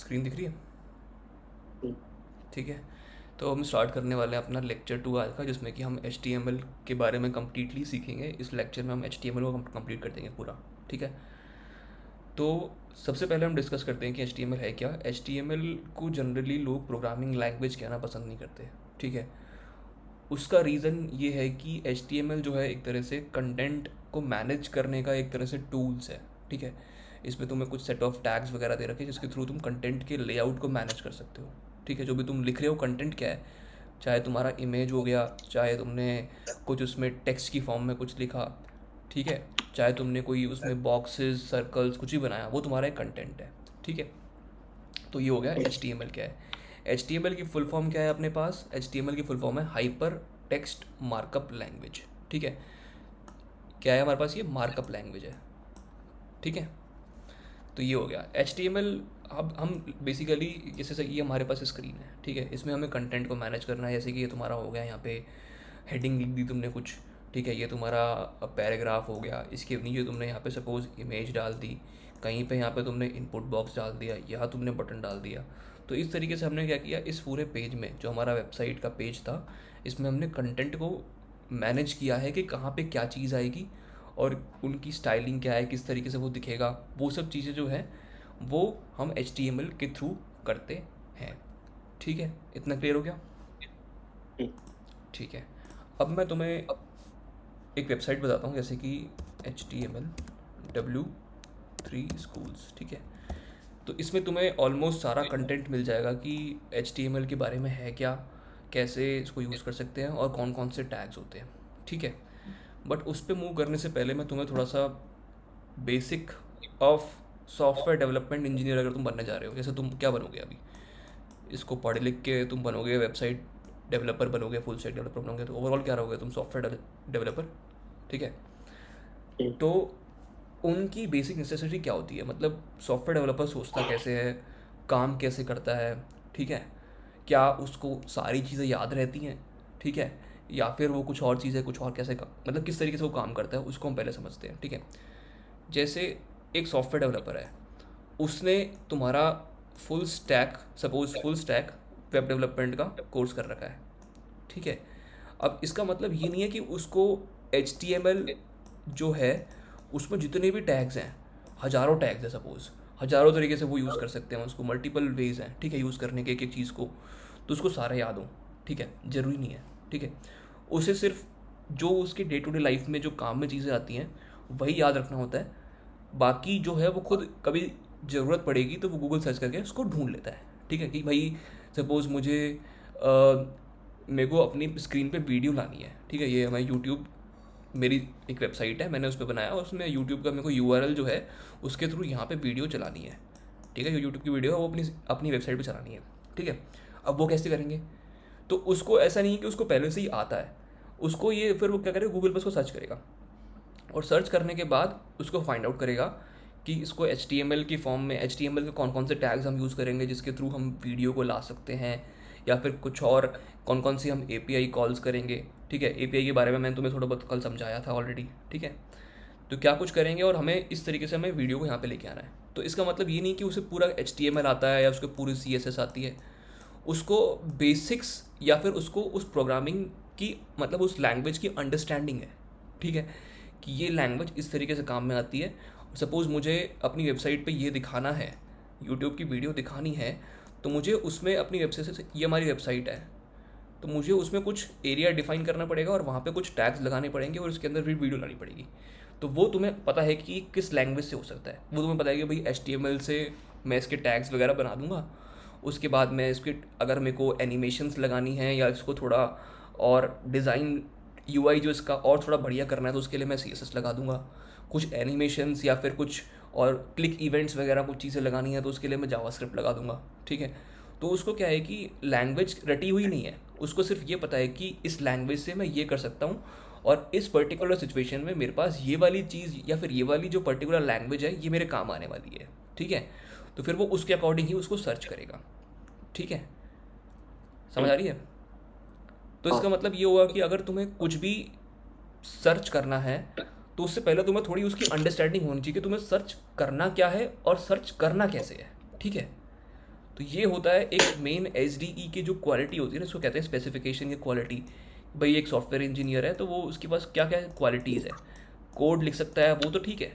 Screen दिख रही है? हम्म, ठीक है। तो हम स्टार्ट करने वाले हैं अपना लेक्चर 2 आज का, जिसमें कि हम HTML के बारे में कम्प्लीटली सीखेंगे। इस लेक्चर में हम HTML को कंप्लीट कर देंगे पूरा। ठीक है। तो सबसे पहले हम डिस्कस करते हैं कि HTML है क्या। HTML को जनरली लोग प्रोग्रामिंग लैंग्वेज कहना पसंद नहीं करते। ठीक है। उसका रीज़न ये है कि HTML जो है एक तरह से कंटेंट को मैनेज करने का एक तरह से टूल्स है। ठीक है। इसमें तुम्हें कुछ सेट ऑफ टैग्स वगैरह दे रखे हैं जिसके थ्रू तुम कंटेंट के लेआउट को मैनेज कर सकते हो। ठीक है। जो भी तुम लिख रहे हो कंटेंट क्या है, चाहे तुम्हारा इमेज हो गया, चाहे तुमने कुछ उसमें टेक्स्ट की फॉर्म में कुछ लिखा, ठीक है, चाहे तुमने कोई उसमें बॉक्सेस सर्कल्स कुछ भी बनाया, वो तुम्हारा एक कंटेंट है। ठीक है। तो ये हो गया HTML क्या है। HTML की फुल फॉर्म क्या है अपने पास? HTML की फुल फॉर्म है हाइपर टेक्स्ट मार्कअप लैंग्वेज। ठीक है। क्या है हमारे पास? ये मार्कअप लैंग्वेज है। ठीक है। तो ये हो गया HTML। अब हम बेसिकली जैसे से ये हमारे पास स्क्रीन है, ठीक है, इसमें हमें कंटेंट को मैनेज करना है। जैसे कि ये तुम्हारा हो गया, यहाँ पे हेडिंग लिख दी तुमने कुछ, ठीक है, ये तुम्हारा पैराग्राफ हो गया, इसके नीचे तुमने यहाँ पे सपोज इमेज डाल दी, कहीं पे यहाँ पे तुमने इनपुट बॉक्स डाल दिया, यहाँ तुमने बटन डाल दिया। तो इस तरीके से हमने क्या किया, इस पूरे पेज में जो हमारा वेबसाइट का पेज था, इसमें हमने कंटेंट को मैनेज किया है कि कहाँ पे क्या चीज़ आएगी और उनकी स्टाइलिंग क्या है, किस तरीके से वो दिखेगा, वो सब चीज़ें जो है वो हम HTML के थ्रू करते हैं। ठीक है। इतना क्लियर हो गया? हम्म, ठीक है। अब मैं तुम्हें एक वेबसाइट बताता हूँ, जैसे कि HTML W3 Schools। ठीक है। तो इसमें तुम्हें ऑलमोस्ट सारा कंटेंट मिल जाएगा कि HTML के बारे में है क्या, कैसे इसको यूज़ कर सकते हैं और कौन कौन से टैग्स होते हैं। ठीक है। बट उस पर मूव करने से पहले मैं तुम्हें थोड़ा सा basic of software development engineer, अगर तुम बनने जा रहे हो, जैसे तुम क्या बनोगे अभी, इसको पढ़ लिख के तुम बनोगे वेबसाइट डेवलपर बनोगे, फुल स्टैक डेवलपर बनोगे, तो ओवरऑल क्या रहोगे तुम? Software developer. ठीक है। हम्म, तो उनकी बेसिक नेसेसिटी क्या होती है, मतलब सॉफ्टवेयर डेवलपर सोचता कैसे है, काम कैसे करता है, ठीक है, क्या उसको सारी चीज़ें याद रहती हैं, ठीक है, या फिर वो कुछ और चीज़ें कुछ और कैसे मतलब किस तरीके से वो काम करता है, उसको हम पहले समझते हैं। ठीक है। जैसे एक सॉफ्टवेयर डेवलपर है, उसने तुम्हारा full stack, suppose full stack web development का कोर्स कर रखा है। ठीक है। अब इसका मतलब ये नहीं है कि उसको HTML जो है उसमें जितने भी टैग्स हैं, हज़ारों टैग्स हैं सपोज़, हज़ारों तरीके से वो यूज़ कर सकते हैं, उसको मल्टीपल वेज हैं, ठीक है, यूज़ करने के एक एक चीज़ को, तो उसको सारा याद हो। ठीक है। ज़रूरी नहीं है। ठीक है। उसे सिर्फ जो उसके डे टू डे लाइफ में जो काम में चीज़ें आती हैं वही याद रखना होता है। बाकी जो है वो खुद कभी ज़रूरत पड़ेगी तो वो गूगल सर्च करके उसको ढूंढ लेता है। ठीक है। कि भाई सपोज़ मुझे मेरे को अपनी स्क्रीन पे वीडियो लानी है, ठीक है, ये हमारी यूट्यूब मेरी एक वेबसाइट है, मैंने उस पर बनाया और उसमें यूट्यूब का मेरे को URL जो है उसके थ्रू यहाँ पे वीडियो चलानी है। ठीक है। जो यूट्यूब की वीडियो है वो अपनी अपनी वेबसाइट पे चलानी है। ठीक है। अब वो कैसे करेंगे? तो उसको ऐसा नहीं है कि उसको पहले से ही आता है, उसको ये फिर वो क्या करेगा, गूगल पर उसको सर्च करेगा और सर्च करने के बाद उसको फाइंड आउट करेगा कि इसको HTML की फॉर्म में, HTML के कौन कौन से टैग्स हम यूज़ करेंगे जिसके थ्रू हम वीडियो को ला सकते हैं, या फिर कुछ और कौन कौन सी हम API कॉल्स करेंगे। ठीक है। API के बारे में मैंने तुम्हें थोड़ा बहुत कल समझाया था ऑलरेडी। ठीक है। तो क्या कुछ करेंगे और हमें इस तरीके से हमें वीडियो को यहाँ पे लेके आना है। तो इसका मतलब ये नहीं कि उसे पूरा HTML आता है या उसको पूरी CSS आती है, उसको बेसिक्स या फिर उसको उस प्रोग्रामिंग की, मतलब उस लैंग्वेज की अंडरस्टैंडिंग है। ठीक है। कि ये लैंग्वेज इस तरीके से काम में आती है। सपोज़ मुझे अपनी वेबसाइट पे ये दिखाना है, यूट्यूब की वीडियो दिखानी है, तो मुझे उसमें अपनी वेबसाइट से, ये हमारी वेबसाइट है, तो मुझे उसमें कुछ एरिया डिफाइन करना पड़ेगा और वहाँ पे कुछ टैग्स लगाने पड़ेंगे और उसके अंदर भी वीडियो लानी पड़ेगी। तो वो तुम्हें पता है कि किस लैंग्वेज से हो सकता है, वो तुम्हें पता है कि भाई HTML से मैं इसके टैग्स वगैरह बना दूंगा। उसके बाद मैं इसके, अगर मेरे को एनिमेशंस लगानी है या इसको थोड़ा और डिज़ाइन UI जो इसका और थोड़ा बढ़िया करना है, तो उसके लिए मैं CSS लगा दूंगा। कुछ एनिमेशंस या फिर कुछ और क्लिक इवेंट्स वगैरह कुछ चीज़ें लगानी है तो उसके लिए मैं जावास्क्रिप्ट लगा दूंगा। ठीक है। तो उसको क्या है कि लैंग्वेज रटी हुई नहीं है, उसको सिर्फ ये पता है कि इस लैंग्वेज से मैं ये कर सकता हूँ और इस पर्टिकुलर सिचुएशन में मेरे पास ये वाली चीज़ या फिर ये वाली जो पर्टिकुलर लैंग्वेज है ये मेरे काम आने वाली है। ठीक है। तो फिर वो उसके अकॉर्डिंग ही उसको सर्च करेगा। ठीक है। समझ हम्म, आ रही है? तो इसका हाँ, मतलब ये होगा कि अगर तुम्हें कुछ भी सर्च करना है तो उससे पहले तुम्हें थोड़ी उसकी अंडरस्टैंडिंग होनी चाहिए कि तुम्हें सर्च करना क्या है और सर्च करना कैसे है। ठीक है। तो ये होता है एक मेन एच की जो क्वालिटी होती है ना, इसको कहते हैं स्पेसिफिकेशन की क्वालिटी। भाई एक सॉफ्टवेयर इंजीनियर है तो वो उसके पास क्या क्या क्वालिटीज़ है, कोड लिख सकता है वो तो ठीक है,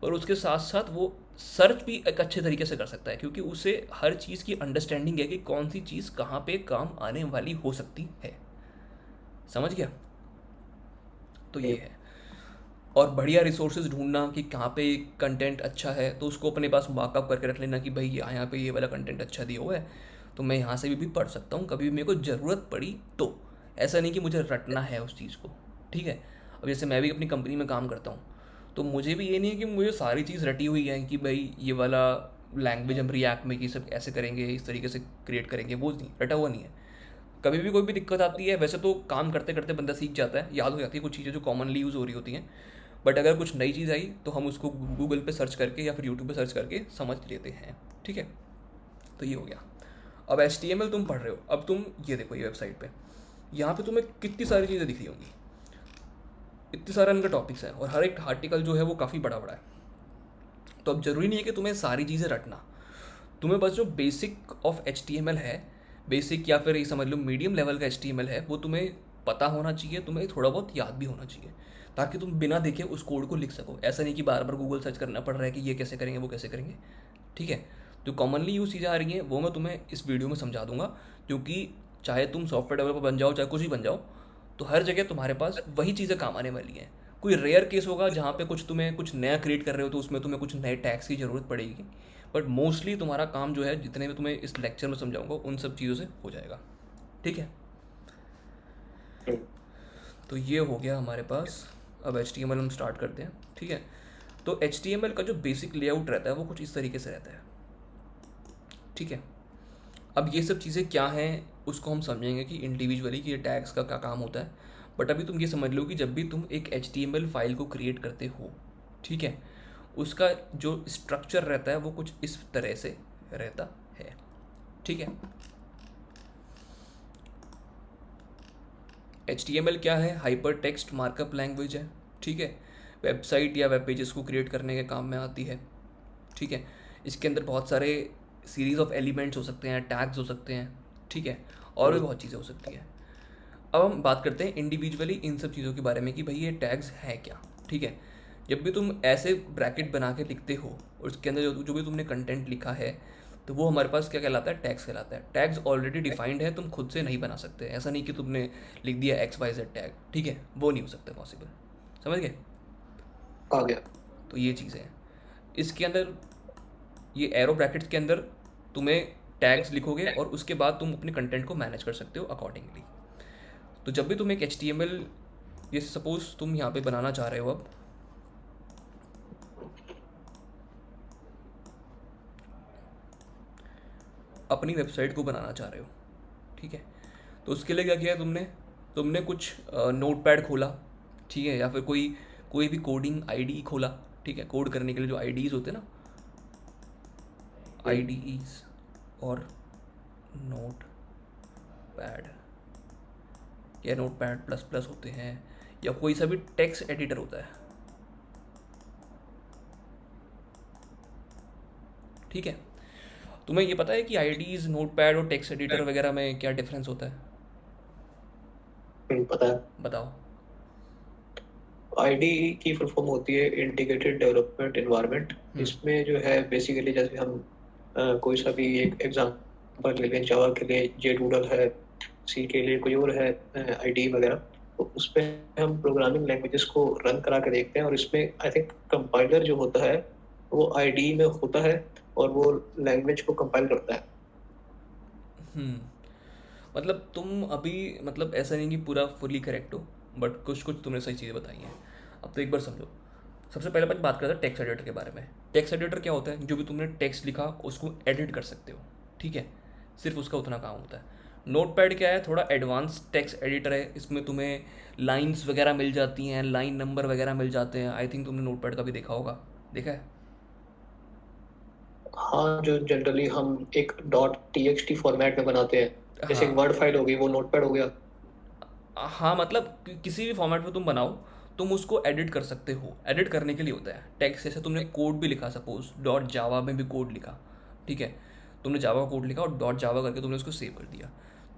पर उसके साथ साथ वो सर्च भी एक अच्छे तरीके से कर सकता है, क्योंकि उसे हर चीज़ की अंडरस्टैंडिंग है कि कौन सी चीज़ कहाँ पे काम आने वाली हो सकती है। समझ गया? तो ये हम्म, है। और बढ़िया रिसोर्सेज ढूंढना कि कहाँ पे कंटेंट अच्छा है, तो उसको अपने पास मार्कअप करके रख लेना कि भाई यहाँ पे ये वाला कंटेंट अच्छा दिया हुआ है, तो मैं यहाँ से भी पढ़ सकता हूँ कभी भी मेरे को ज़रूरत पड़ी तो। ऐसा नहीं कि मुझे रटना है उस चीज़ को। ठीक है? अब जैसे मैं भी अपनी कंपनी में काम करता हूँ, तो मुझे भी ये नहीं है कि मुझे सारी चीज़ रटी हुई है कि भाई ये वाला लैंग्वेज हम रिएक्ट में ये सब ऐसे करेंगे, इस तरीके से क्रिएट करेंगे, वो नहीं, रटा हुआ नहीं है। कभी भी कोई भी दिक्कत आती है, वैसे तो काम करते करते बंदा सीख जाता है, याद हो जाती है कुछ चीज़ें जो कॉमनली यूज़ हो रही होती हैं, बट अगर कुछ नई चीज़ आई तो हम उसको गूगल पे सर्च करके या फिर यूट्यूब पे सर्च करके समझ लेते हैं। ठीक है? तो ये हो गया। अब एच तुम पढ़ रहे हो, अब तुम ये देखो ये वेबसाइट पे, यहाँ पे तुम्हें कितनी सारी चीज़ें दिख रही होंगी, इतने सारे इनके टॉपिक्स हैं, और हर एक आर्टिकल जो है वो काफ़ी बड़ा बड़ा है। तो अब ज़रूरी नहीं है कि तुम्हें सारी चीज़ें रटना, तुम्हें बस जो बेसिक ऑफ एच है, बेसिक या फिर ये समझ लो मीडियम लेवल का एच है, वो तुम्हें पता होना चाहिए, तुम्हें थोड़ा बहुत याद भी होना चाहिए, ताकि तुम बिना देखे उस कोड को लिख सको। ऐसा नहीं कि बार बार गूगल सर्च करना पड़ रहा है कि ये कैसे करेंगे वो कैसे करेंगे। ठीक है? जो कॉमनली यूज चीज़ें आ रही हैं वो मैं तुम्हें इस वीडियो में समझा दूंगा, क्योंकि चाहे तुम सॉफ्टवेयर डेवलपर बन जाओ चाहे कुछ भी बन जाओ, तो हर जगह तुम्हारे पास वही चीज़ें काम आने वाली हैं। कोई रेयर केस होगा जहाँ पे कुछ तुम्हें कुछ नया क्रिएट कर रहे हो तो उसमें तुम्हें कुछ नए टैग्स की ज़रूरत पड़ेगी, बट मोस्टली तुम्हारा काम जो है जितने भी तुम्हें इस लेक्चर में समझाऊंगा उन सब चीज़ों से हो जाएगा। ठीक है? हम्म, तो ये हो गया हमारे पास। अब एच हम स्टार्ट करते हैं। ठीक है? तो एच का जो बेसिक लेआउट रहता है वो कुछ इस तरीके से रहता है। ठीक है? अब ये सब चीज़ें क्या हैं उसको हम समझेंगे कि इंडिविजुअली कि ये टैग्स का क्या काम होता है, बट अभी तुम ये समझ लो कि जब भी तुम एक एच फाइल को क्रिएट करते हो, ठीक है, उसका जो स्ट्रक्चर रहता है वो कुछ इस तरह से रहता है। ठीक है? एच क्या है? हाइपर टेक्स्ट मार्कअप लैंग्वेज है। ठीक है? वेबसाइट या वेब पेजेस को क्रिएट करने के काम में आती है। ठीक है? इसके अंदर बहुत सारे सीरीज़ ऑफ एलिमेंट्स हो सकते हैं, टैग्स हो सकते हैं। ठीक है? और भी हम्म, बहुत चीज़ें हो सकती हैं। अब हम बात करते हैं इंडिविजुअली इन सब चीज़ों के बारे में कि भाई ये टैग्स हैं क्या। ठीक है? जब भी तुम ऐसे ब्रैकेट बना के लिखते हो और उसके अंदर जो जो भी तुमने कंटेंट लिखा है, तो वो हमारे पास क्या कहलाता है? टैग्स कहलाता है। टैग्स ऑलरेडी डिफाइंड है, तुम खुद से नहीं बना सकते। ऐसा नहीं कि तुमने लिख दिया XYZ टैग। ठीक है? वो नहीं हो सकता पॉसिबल। समझ गए? आ गया। तो ये चीज़ें हैं इसके अंदर। ये एरो ब्रैकेट्स के अंदर तुम्हें टैग्स लिखोगे और उसके बाद तुम अपने कंटेंट को मैनेज कर सकते हो अकॉर्डिंगली। तो जब भी तुम एक HTML, ये सपोज तुम यहाँ पे बनाना चाह रहे हो, अब अपनी वेबसाइट को बनाना चाह रहे हो, ठीक है, तो उसके लिए क्या किया है तुमने? तुमने कुछ नोटपैड खोला, ठीक है, या फिर कोई कोई भी कोडिंग आईडी खोला। ठीक है? कोड करने के लिए जो आईडीज़ होते हैं ना, हम्म, आईडीईज और नोट पैड या नोट पैड प्लस प्लस होते हैं, या कोई सा भी टेक्स्ट एडिटर होता है। ठीक है? तुम्हें ये पता है कि आईडीज, नोट पैड और टेक्स्ट एडिटर वगैरह में क्या डिफरेंस होता है? पता है। बताओ। आईडी की फुल फॉर्म होती है इंटीग्रेटेड डेवलपमेंट एनवायरनमेंट। हम्म। इसमें जो है बेसिकली जैसे हम कोई सा भी एक एग्जांपल ले लें, जावा के लिए जे डूडल है, सी के लिए कोई और है आईडी वगैरह, तो उस पे हम प्रोग्रामिंग लैंग्वेजेस को रन करा के देखते हैं, और इसमें आई थिंक कंपाइलर जो होता है वो आईडी में होता है, और वो लैंग्वेज को कंपाइल करता है। हम्म। मतलब तुम अभी, मतलब ऐसा नहीं कि पूरा फुली करेक्ट हो, बट कुछ कुछ तुमने सही चीज़ें बताई हैं। अब तो एक बार समझो। सबसे पहले अपन बात करते हैं टेक्स्ट एडिटर के बारे में। टेक्स्ट एडिटर क्या होता है? जो भी तुमने टेक्स्ट लिखा उसको एडिट कर सकते हो। ठीक है? सिर्फ उसका उतना काम होता है। नोट पैड क्या है? थोड़ा एडवांस टेक्स्ट एडिटर है। इसमें तुम्हें लाइन्स वगैरह मिल जाती हैं, लाइन नंबर वगैरह मिल जाते हैं। आई थिंक तुमने नोट पैड का भी देखा होगा। देखा है? हाँ, जो जनरली हम एक डॉट टीएक्सटी फॉर्मेट में बनाते हैं, जैसे एक हाँ। वर्ड फाइल हो गई, वो नोटपैड हो गया। हाँ, मतलब किसी भी फॉर्मेट में तुम बनाओ, तुम उसको एडिट कर सकते हो। एडिट करने के लिए होता है टेक्स्ट। जैसे तुमने कोड भी लिखा, सपोज डॉट जावा में भी कोड लिखा, ठीक है, तुमने जावा कोड लिखा और डॉट जावा करके तुमने उसको सेव कर दिया,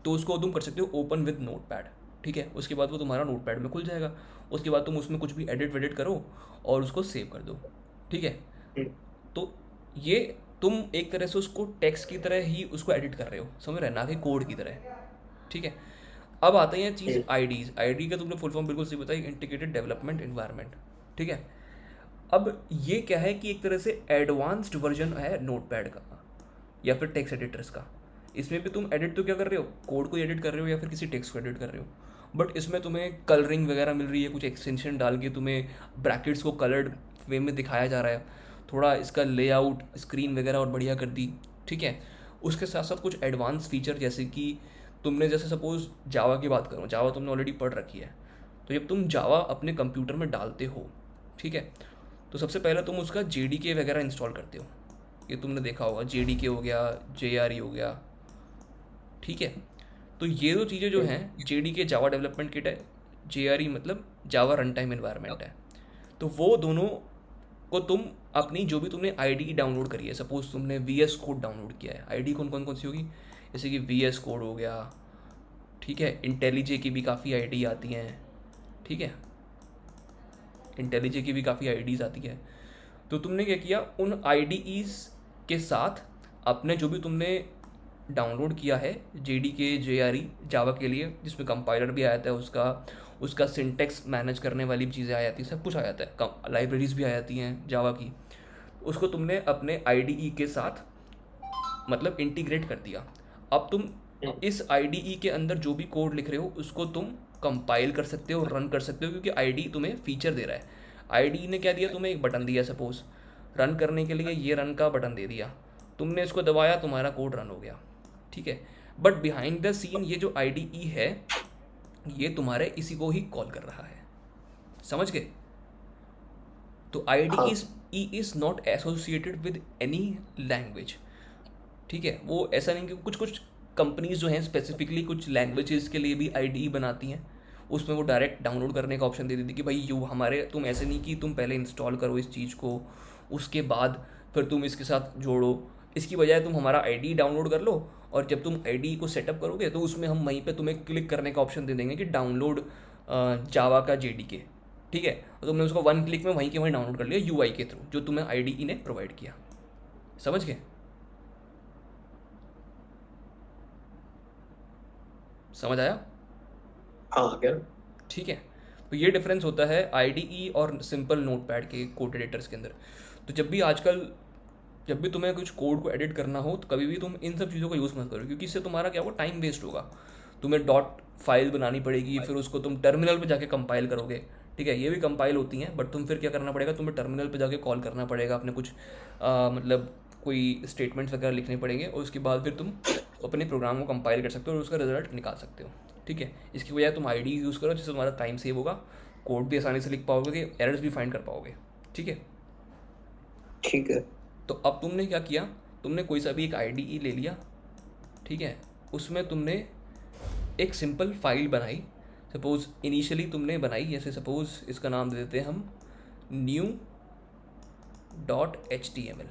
तो उसको तुम कर सकते हो ओपन विद नोट पैड। ठीक है, उसके बाद वो तुम्हारा नोट पैड में खुल जाएगा। उसके बाद तुम उसमें कुछ भी एडिट वेडिट करो और उसको सेव कर दो। ठीक है, हम्म, तो ये तुम एक तरह से उसको टेक्स्ट की तरह ही उसको एडिट कर रहे हो, समझ रहे हैं, ना कि कोड की तरह। ठीक है, अब आते हैं चीज़ हम्म, आईडीज़। आईडी का तुमने फुल फॉर्म बिल्कुल सही बताई, इंटीग्रेटेड डेवलपमेंट इन्वायरमेंट। ठीक है, अब ये क्या है कि एक तरह से एडवांस्ड वर्जन है नोटपैड का या फिर टेक्स्ट एडिटर्स का। इसमें भी तुम एडिट तो क्या कर रहे हो, कोड को एडिट कर रहे हो या फिर किसी टेक्स्ट को एडिट कर रहे हो, बट इसमें तुम्हें कलरिंग वगैरह मिल रही है, कुछ एक्सटेंशन डाल के तुम्हें ब्रैकेट्स को कलर्ड वे में दिखाया जा रहा है, थोड़ा इसका लेआउट स्क्रीन वगैरह और बढ़िया कर दी। ठीक है, उसके साथ साथ कुछ एडवांस फीचर जैसे कि तुमने जैसे सपोज जावा की बात करो, जावा तुमने ऑलरेडी पढ़ रखी है, तो जब तुम जावा अपने कंप्यूटर में डालते हो, ठीक है, तो सबसे पहले तुम उसका JDK वगैरह इंस्टॉल करते हो। ये तुमने देखा होगा, JDK हो गया, JRE हो गया। ठीक है, तो ये दो चीज़ें जो हम्म, हैं, JDK जावा डेवलपमेंट किट है, JRE मतलब जावा रन टाइम इन्वायरमेंट है। तो वो दोनों को तुम अपनी जो भी तुमने आईडी डाउनलोड करी है, सपोज तुमने VS कोड डाउनलोड किया है, आईडी कौन सी होगी, जैसे कि VS कोड हो गया। ठीक है, इंटेलीजे की भी काफ़ी आईडी आती हैं। ठीक है, इंटेलीजे की भी काफ़ी आईडीज़ आती है। तो तुमने क्या किया, उन आईडीईज़ के साथ अपने जो भी तुमने डाउनलोड किया है JDK JRE जावा के लिए, जिसमें कंपाइलर भी आ जाता है उसका, उसका सिंटेक्स मैनेज करने वाली भी चीज़ें आ जाती हैं, सब कुछ आ जाता है, लाइब्रेरीज भी आ जाती हैं जावा की, उसको तुमने अपने IDE के साथ मतलब इंटीग्रेट कर दिया। अब तुम हम्म, इस IDE के अंदर जो भी कोड लिख रहे हो उसको तुम कंपाइल कर सकते हो, रन कर सकते हो, क्योंकि IDE तुम्हें फीचर दे रहा है। IDE ने क्या दिया, तुम्हें एक बटन दिया, सपोज रन करने के लिए ये रन का बटन दे दिया, तुमने इसको दबाया, तुम्हारा कोड रन हो गया। ठीक है, बट बिहाइंड द सीन ये जो IDE है, ये तुम्हारे इसी को ही कॉल कर रहा है, समझ गए। तो हाँ, IDE is not associated with any language. ठीक है, वो ऐसा नहीं कि कुछ कुछ कंपनीज जो हैं स्पेसिफिकली कुछ लैंग्वेजेस के लिए भी IDE बनाती हैं, उसमें वो डायरेक्ट डाउनलोड करने का ऑप्शन दे देती कि भाई यू हमारे, तुम ऐसे नहीं कि तुम पहले इंस्टॉल करो इस चीज़ को, उसके बाद फिर तुम इसके साथ जोड़ो। इसकी बजाय तुम हमारा IDE डाउनलोड कर लो, और जब तुम IDE को सेटअप करोगे तो उसमें हम वहीं पे तुम्हें क्लिक करने का ऑप्शन दे देंगे कि डाउनलोड जावा का JDK। ठीक है, तो तुमने उसको वन क्लिक में वहीं के वहीं डाउनलोड कर लिया UI के थ्रू, जो तुम्हें IDE ने प्रोवाइड किया। समझ गए, समझ आया। हाँ, आ गया। ठीक है, तो ये डिफरेंस होता है IDE और सिंपल नोटपैड के कोड एडिटर्स के अंदर। तो जब भी आजकल, जब भी तुम्हें कुछ कोड को एडिट करना हो, तो कभी भी तुम इन सब चीज़ों का यूज़ मत करो, क्योंकि इससे तुम्हारा क्या होगा, टाइम वेस्ट होगा। तुम्हें डॉट फाइल बनानी पड़ेगी, फिर उसको तुम टर्मिनल पे जाके कंपाइल करोगे। ठीक है, ये भी कंपाइल होती हैं, बट तुम फिर क्या करना पड़ेगा, तुम्हें टर्मिनल पे जाके कॉल करना पड़ेगा अपने कुछ मतलब कोई स्टेटमेंट्स वगैरह लिखने पड़ेंगे, और उसके बाद फिर तुम अपने प्रोग्राम को कंपाइल कर सकते हो और उसका रिजल्ट निकाल सकते हो। ठीक है, इसकी बजाय तुम IDE यूज़ करो, जिससे तुम्हारा टाइम सेव होगा, कोड भी आसानी से लिख पाओगे, एरर्स भी फाइंड कर पाओगे। ठीक है, ठीक है। तो अब तुमने क्या किया, तुमने कोई सा भी एक IDE ले लिया। ठीक है, उसमें तुमने एक सिंपल फाइल बनाई, सपोज इनिशियली तुमने बनाई, जैसे सपोज इसका नाम दे देते हैं हम new.html।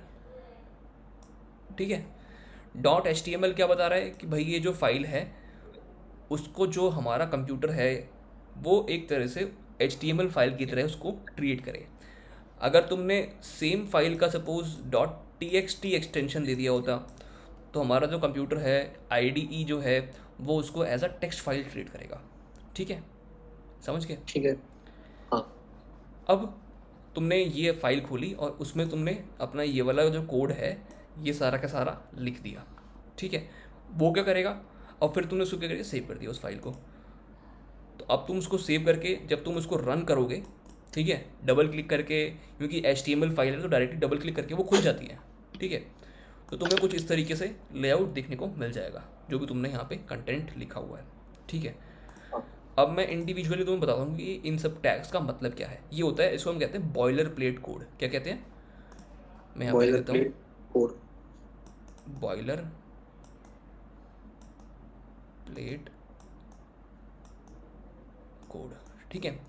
ठीक है, .html क्या बता रहा है कि भाई ये जो फाइल है, उसको जो हमारा कंप्यूटर है वो एक तरह से HTML फाइल की तरह उसको ट्रीट करे। अगर तुमने सेम फाइल का सपोज .txt एक्सटेंशन दे दिया होता, तो हमारा जो कंप्यूटर है, IDE जो है, वो उसको as a text file treat करेगा। ठीक है, समझ गए। ठीक है। हाँ। अब तुमने ये फाइल खोली और उसमें तुमने अपना ये वाला जो कोड है, ये सारा का सारा लिख दिया। ठीक है, वो क्या करेगा, और फिर तुमने उसको क्या करेगा, सेव कर दिया उस फाइल को। तो अब तुम उसको सेव करके जब तुम उसको रन करोगे, ठीक है, डबल क्लिक करके, क्योंकि HTML फाइल है तो डायरेक्टली डबल क्लिक करके वो खुल जाती है। ठीक है, तो तुम्हें कुछ इस तरीके से लेआउट देखने को मिल जाएगा, जो भी तुमने यहाँ पे कंटेंट लिखा हुआ है। ठीक है, हाँ, अब मैं इंडिविजुअली तुम्हें बताता हूँ कि इन सब टैग्स का मतलब क्या है। ये होता है, इसको हम कहते हैं बॉयलर प्लेट कोड। क्या कहते हैं, मैं यहाँ पे लिख बॉयलर देता हूँ, plate code. Boiler plate code. ठीक है,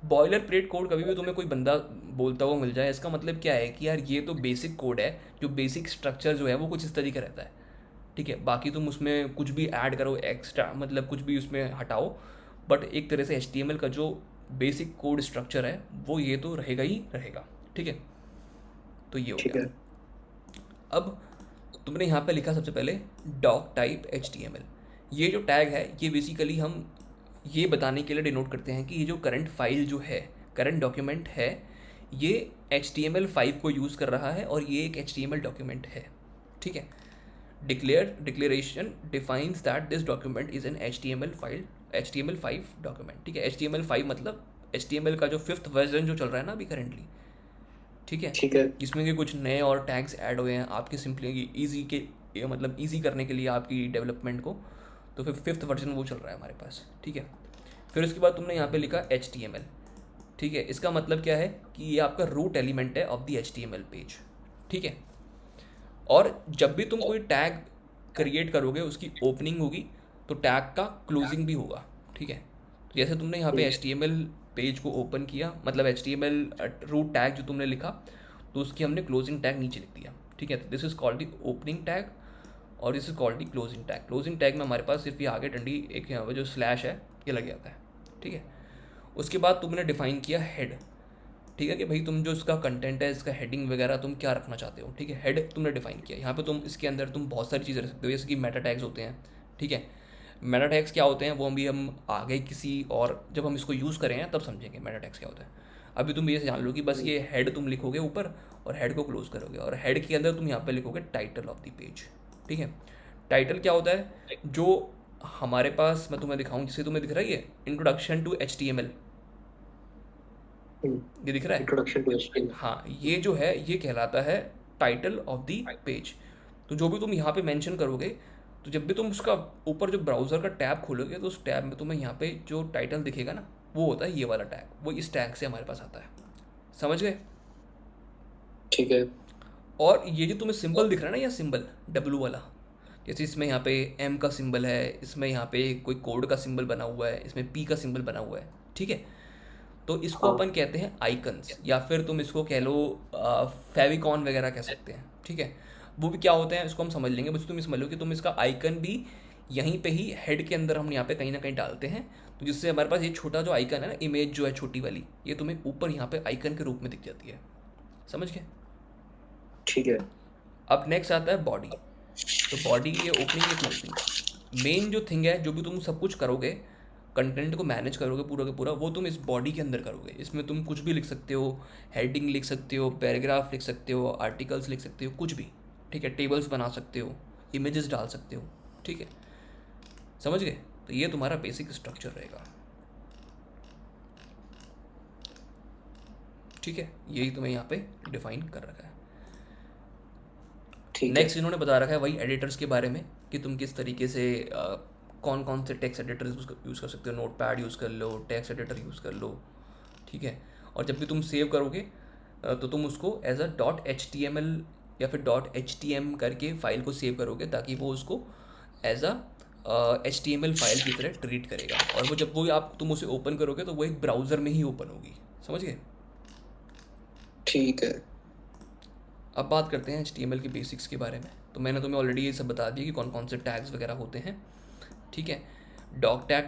बॉयलर प्लेट कोड, कभी भी तुम्हें कोई बंदा बोलता हुआ मिल जाए, इसका मतलब क्या है कि यार ये तो बेसिक कोड है, जो बेसिक स्ट्रक्चर जो है वो कुछ इस तरीके रहता है। ठीक है, बाकी तुम उसमें कुछ भी ऐड करो एक्स्ट्रा, मतलब कुछ भी उसमें हटाओ, बट एक तरह से एच का जो बेसिक कोड स्ट्रक्चर है वो ये तो रहेगा ही रहेगा। ठीक है, तो ये हो ठीक गया। है। अब तुमने यहाँ पे लिखा सबसे पहले डॉक टाइप एच ये जो टैग है ये बेसिकली हम ये बताने के लिए डिनोट करते हैं कि ये जो करंट फाइल जो है, करंट डॉक्यूमेंट है, ये HTML5 को यूज़ कर रहा है और ये एक HTML डॉक्यूमेंट है। ठीक है, declaration defines that this document is an HTML5 document. ठीक है, HTML5 मतलब HTML का जो 5th वर्जन जो चल रहा है ना अभी करेंटली। ठीक है, ठीक है। जिसमें कि कुछ नए और टैग्स ऐड हुए हैं आपके सिंपली ईजी के मतलब ईजी करने के लिए आपकी डेवलपमेंट को। तो फिर 5th वर्जन वो चल रहा है हमारे पास। ठीक है, फिर उसके बाद तुमने यहाँ पे लिखा HTML। ठीक है, इसका मतलब क्या है कि ये आपका रूट एलिमेंट है ऑफ द HTML पेज। ठीक है, और जब भी तुम कोई टैग क्रिएट करोगे उसकी ओपनिंग होगी तो टैग का क्लोजिंग भी होगा। ठीक है, तो जैसे तुमने यहाँ पे HTML पेज को ओपन किया, मतलब HTML रूट टैग जो तुमने लिखा, तो उसकी हमने क्लोजिंग टैग नीचे लिख दिया। ठीक है, तो this is called the opening tag और this is called the closing tag. Closing tag में हमारे पास सिर्फ ये आगे डंडी एक यहाँ पे जो स्लैश है ये लग जाता है। ठीक है, उसके बाद तुमने डिफाइन किया हेड। ठीक है, कि भाई तुम जो इसका कंटेंट है, इसका हेडिंग वगैरह तुम क्या रखना चाहते हो। ठीक है, हेड तुमने डिफाइन किया। यहाँ पे तुम इसके अंदर तुम बहुत सारी चीज़ें रख सकते हो, जैसे कि मेटा टैग्स होते हैं। ठीक है, मेटा टैग्स क्या होते हैं वो भी हम आगे किसी और जब हम इसको यूज़ करें तब समझेंगे मेटा टैग्स क्या होता है। अभी तुम ये जान लो कि बस ये हेड तुम लिखोगे ऊपर और हेड को क्लोज करोगे, और हेड के अंदर तुम यहाँ पे लिखोगे टाइटल ऑफ द पेज। ठीक है, टाइटल क्या होता है, जो हमारे पास मैं तुम्हें दिखाऊं, जिसे तुम्हें दिख रहा है ये इंट्रोडक्शन टू HTML, ये दिख रहा है। Introduction to HTML. हाँ, ये जो है ये कहलाता है टाइटल ऑफ द पेज। तो जो भी तुम यहाँ पे मेंशन करोगे, तो जब भी तुम उसका ऊपर जो ब्राउज़र का टैब खोलोगे तो उस टैब में तुम्हें यहाँ पे जो टाइटल दिखेगा ना वो होता है ये वाला टैग, वो इस टैग से हमारे पास आता है। समझ गए। ठीक है। और ये जो तुम्हें सिंबल दिख रहा है ना, ये सिंबल W वाला, जैसे इसमें यहाँ पे M का सिंबल है, इसमें यहाँ पे कोई कोड का सिंबल बना हुआ है, इसमें P का सिंबल बना हुआ है। ठीक है, तो इसको हाँ। अपन कहते हैं आइकन्स, या फिर तुम इसको कह लो फेविकॉन वगैरह कह सकते हैं। ठीक है, वो भी क्या होते हैं इसको हम समझ लेंगे, बस तुम ये समझ लो कि तुम इसका आइकन भी यहीं पे ही हेड के अंदर हम यहाँ पे कहीं ना कहीं डालते हैं, तो जिससे हमारे पास ये छोटा जो आइकन है ना, इमेज जो है छोटी वाली, ये तुम्हें ऊपर यहाँ पे आइकन के रूप में दिख जाती है। समझ गए। ठीक है। अब नेक्स्ट आता है बॉडी। तो बॉडी ये ओपनिंग या क्लोजिंग, मेन जो थिंग है, जो भी तुम सब कुछ करोगे, कंटेंट को मैनेज करोगे पूरा का पूरा, वो तुम इस बॉडी के अंदर करोगे। इसमें तुम कुछ भी लिख सकते हो, हेडिंग लिख सकते हो, पैराग्राफ लिख सकते हो, आर्टिकल्स लिख सकते हो, कुछ भी। ठीक है, टेबल्स बना सकते हो, इमेजेस डाल सकते हो। ठीक है, समझ गए। तो ये तुम्हारा बेसिक स्ट्रक्चर रहेगा। ठीक है, यही तुम्हें यहाँ पे डिफाइन कर रखा है। ठीक है। नेक्स्ट इन्होंने बता रखा है वही एडिटर्स के बारे में, कि तुम किस तरीके से कौन कौन से टेक्स्ट एडिटर्स यूज़ कर सकते हो। नोट पैड यूज़ कर लो, टेक्स्ट एडिटर यूज़ कर लो। ठीक है, और जब भी तुम सेव करोगे तो तुम उसको एज अ .html या फिर .htm करके फाइल को सेव करोगे, ताकि वो उसको एज अ HTML फाइल की तरह ट्रीट करेगा, और वो जब वो आप तुम उसे ओपन करोगे तो वो एक ब्राउज़र में ही ओपन होगी। समझ गए। ठीक है। अब बात करते हैं HTML के बेसिक्स के बारे में। तो मैंने तुम्हें ऑलरेडी ये सब बता दिया कि कौन कौन से टैग्स वगैरह होते हैं। ठीक है, doc tag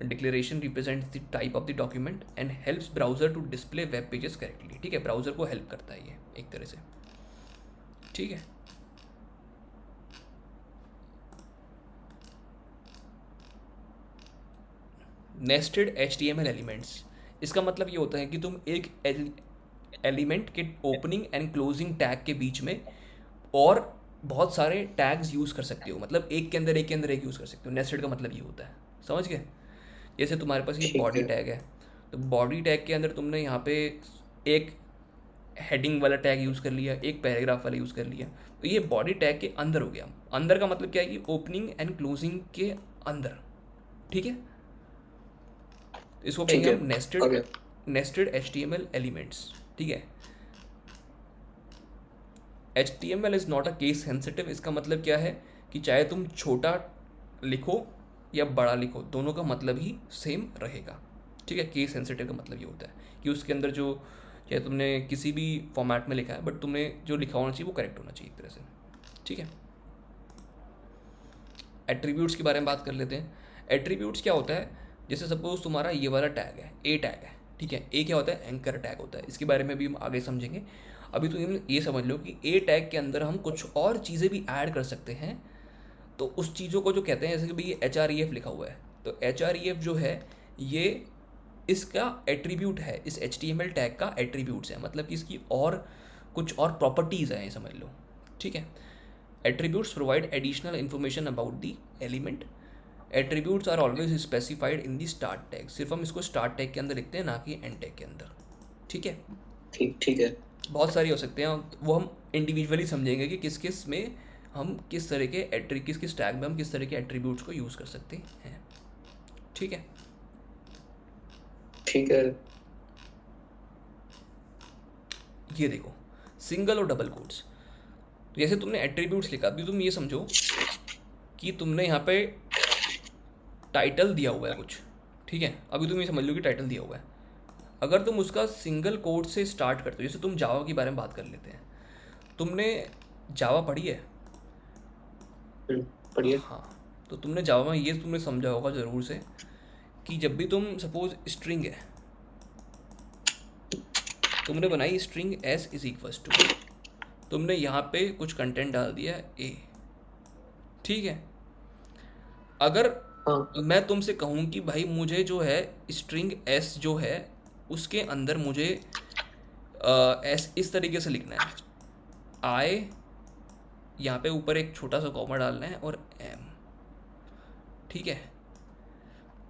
declaration represents the type of the document and helps browser to display web pages correctly. ठीक है, ब्राउजर को हेल्प करता है ये एक तरह से। ठीक है, नेस्टेड HTML एलिमेंट्स, इसका मतलब ये होता है कि तुम एक एलिमेंट के ओपनिंग एंड क्लोजिंग टैग के बीच में और बहुत सारे टैग्स यूज़ कर सकते हो, मतलब एक के अंदर एक के अंदर एक यूज़ कर सकते हो। नेस्टेड का मतलब ये होता है। समझ गए। जैसे तुम्हारे पास ये ठीक बॉडी है। टैग है, तो बॉडी टैग के अंदर तुमने यहाँ पे एक हेडिंग वाला टैग यूज़ कर लिया, एक पैराग्राफ वाला यूज़ कर लिया, तो ये बॉडी टैग के अंदर हो गया। अंदर का मतलब क्या है कि ओपनिंग एंड क्लोजिंग के अंदर। ठीक है, इसको कहेंगे ठीक है। हम आ नेस्टेड गया। Nested HTML elements. ठीक है, HTML is not a case sensitive. इसका मतलब क्या है कि चाहे तुम छोटा लिखो या बड़ा लिखो, दोनों का मतलब ही सेम रहेगा। ठीक है, केस सेंसिटिव का मतलब ये होता है कि उसके अंदर जो, चाहे तुमने किसी भी फॉर्मेट में लिखा है, बट तुमने जो लिखा होना चाहिए वो करेक्ट होना चाहिए एक तरह से। ठीक है, एट्रीब्यूट्स के बारे में बात कर लेते हैं। एट्रीब्यूट्स क्या होता है, जैसे सपोज तुम्हारा ये वाला टैग है, ए टैग है, ठीक है। ए क्या होता है, एंकर टैग होता है। इसके बारे में भी हम आगे समझेंगे। अभी तो ये समझ लो कि ए टैग के अंदर हम कुछ और चीज़ें भी ऐड कर सकते हैं। तो उस चीज़ों को जो कहते हैं, जैसे कि भाई ये HREF लिखा हुआ है, तो HREF जो है ये इसका एट्रीब्यूट है, इस HTML टैग का एट्रीब्यूट्स है, मतलब कि इसकी और कुछ और प्रॉपर्टीज़ हैं, ये समझ लो, ठीक है। Attributes provide additional information about the element. Attributes are always specified in the start tag. सिर्फ हम इसको स्टार्ट टैग के अंदर लिखते हैं, ना कि एंड टैग के अंदर, ठीक है। ठीक ठीक है। बहुत सारी हो सकते हैं, वो हम इंडिविजुअली समझेंगे कि किस किस में हम किस तरह के किस किस टैग में हम किस तरह के एट्रीब्यूट्स को यूज़ कर सकते हैं, ठीक है। ठीक है। ये देखो, सिंगल और डबल कोट्स। तो जैसे तुमने एट्रीब्यूट्स लिखा, अभी तुम ये समझो कि तुमने यहाँ पे टाइटल दिया हुआ है कुछ, ठीक है। अभी तुम ये समझ लो कि टाइटल दिया हुआ है। अगर तुम उसका सिंगल कोट से स्टार्ट करते हो, जैसे तुम जावा के बारे में बात कर लेते हैं, तुमने जावा पढ़ी है? पढ़िए। हाँ, तो तुमने जावा में ये तुमने समझा होगा ज़रूर से कि जब भी तुम सपोज स्ट्रिंग है, तुमने बनाई string S is equals to, तुमने यहाँ पे कुछ कंटेंट डाल दिया ए, ठीक है। अगर हाँ मैं तुमसे कहूँ कि भाई मुझे जो है स्ट्रिंग एस जो है उसके अंदर मुझे एस इस तरीके से लिखना है, आई यहाँ पे ऊपर एक छोटा सा कॉमा डालना है और एम, ठीक है।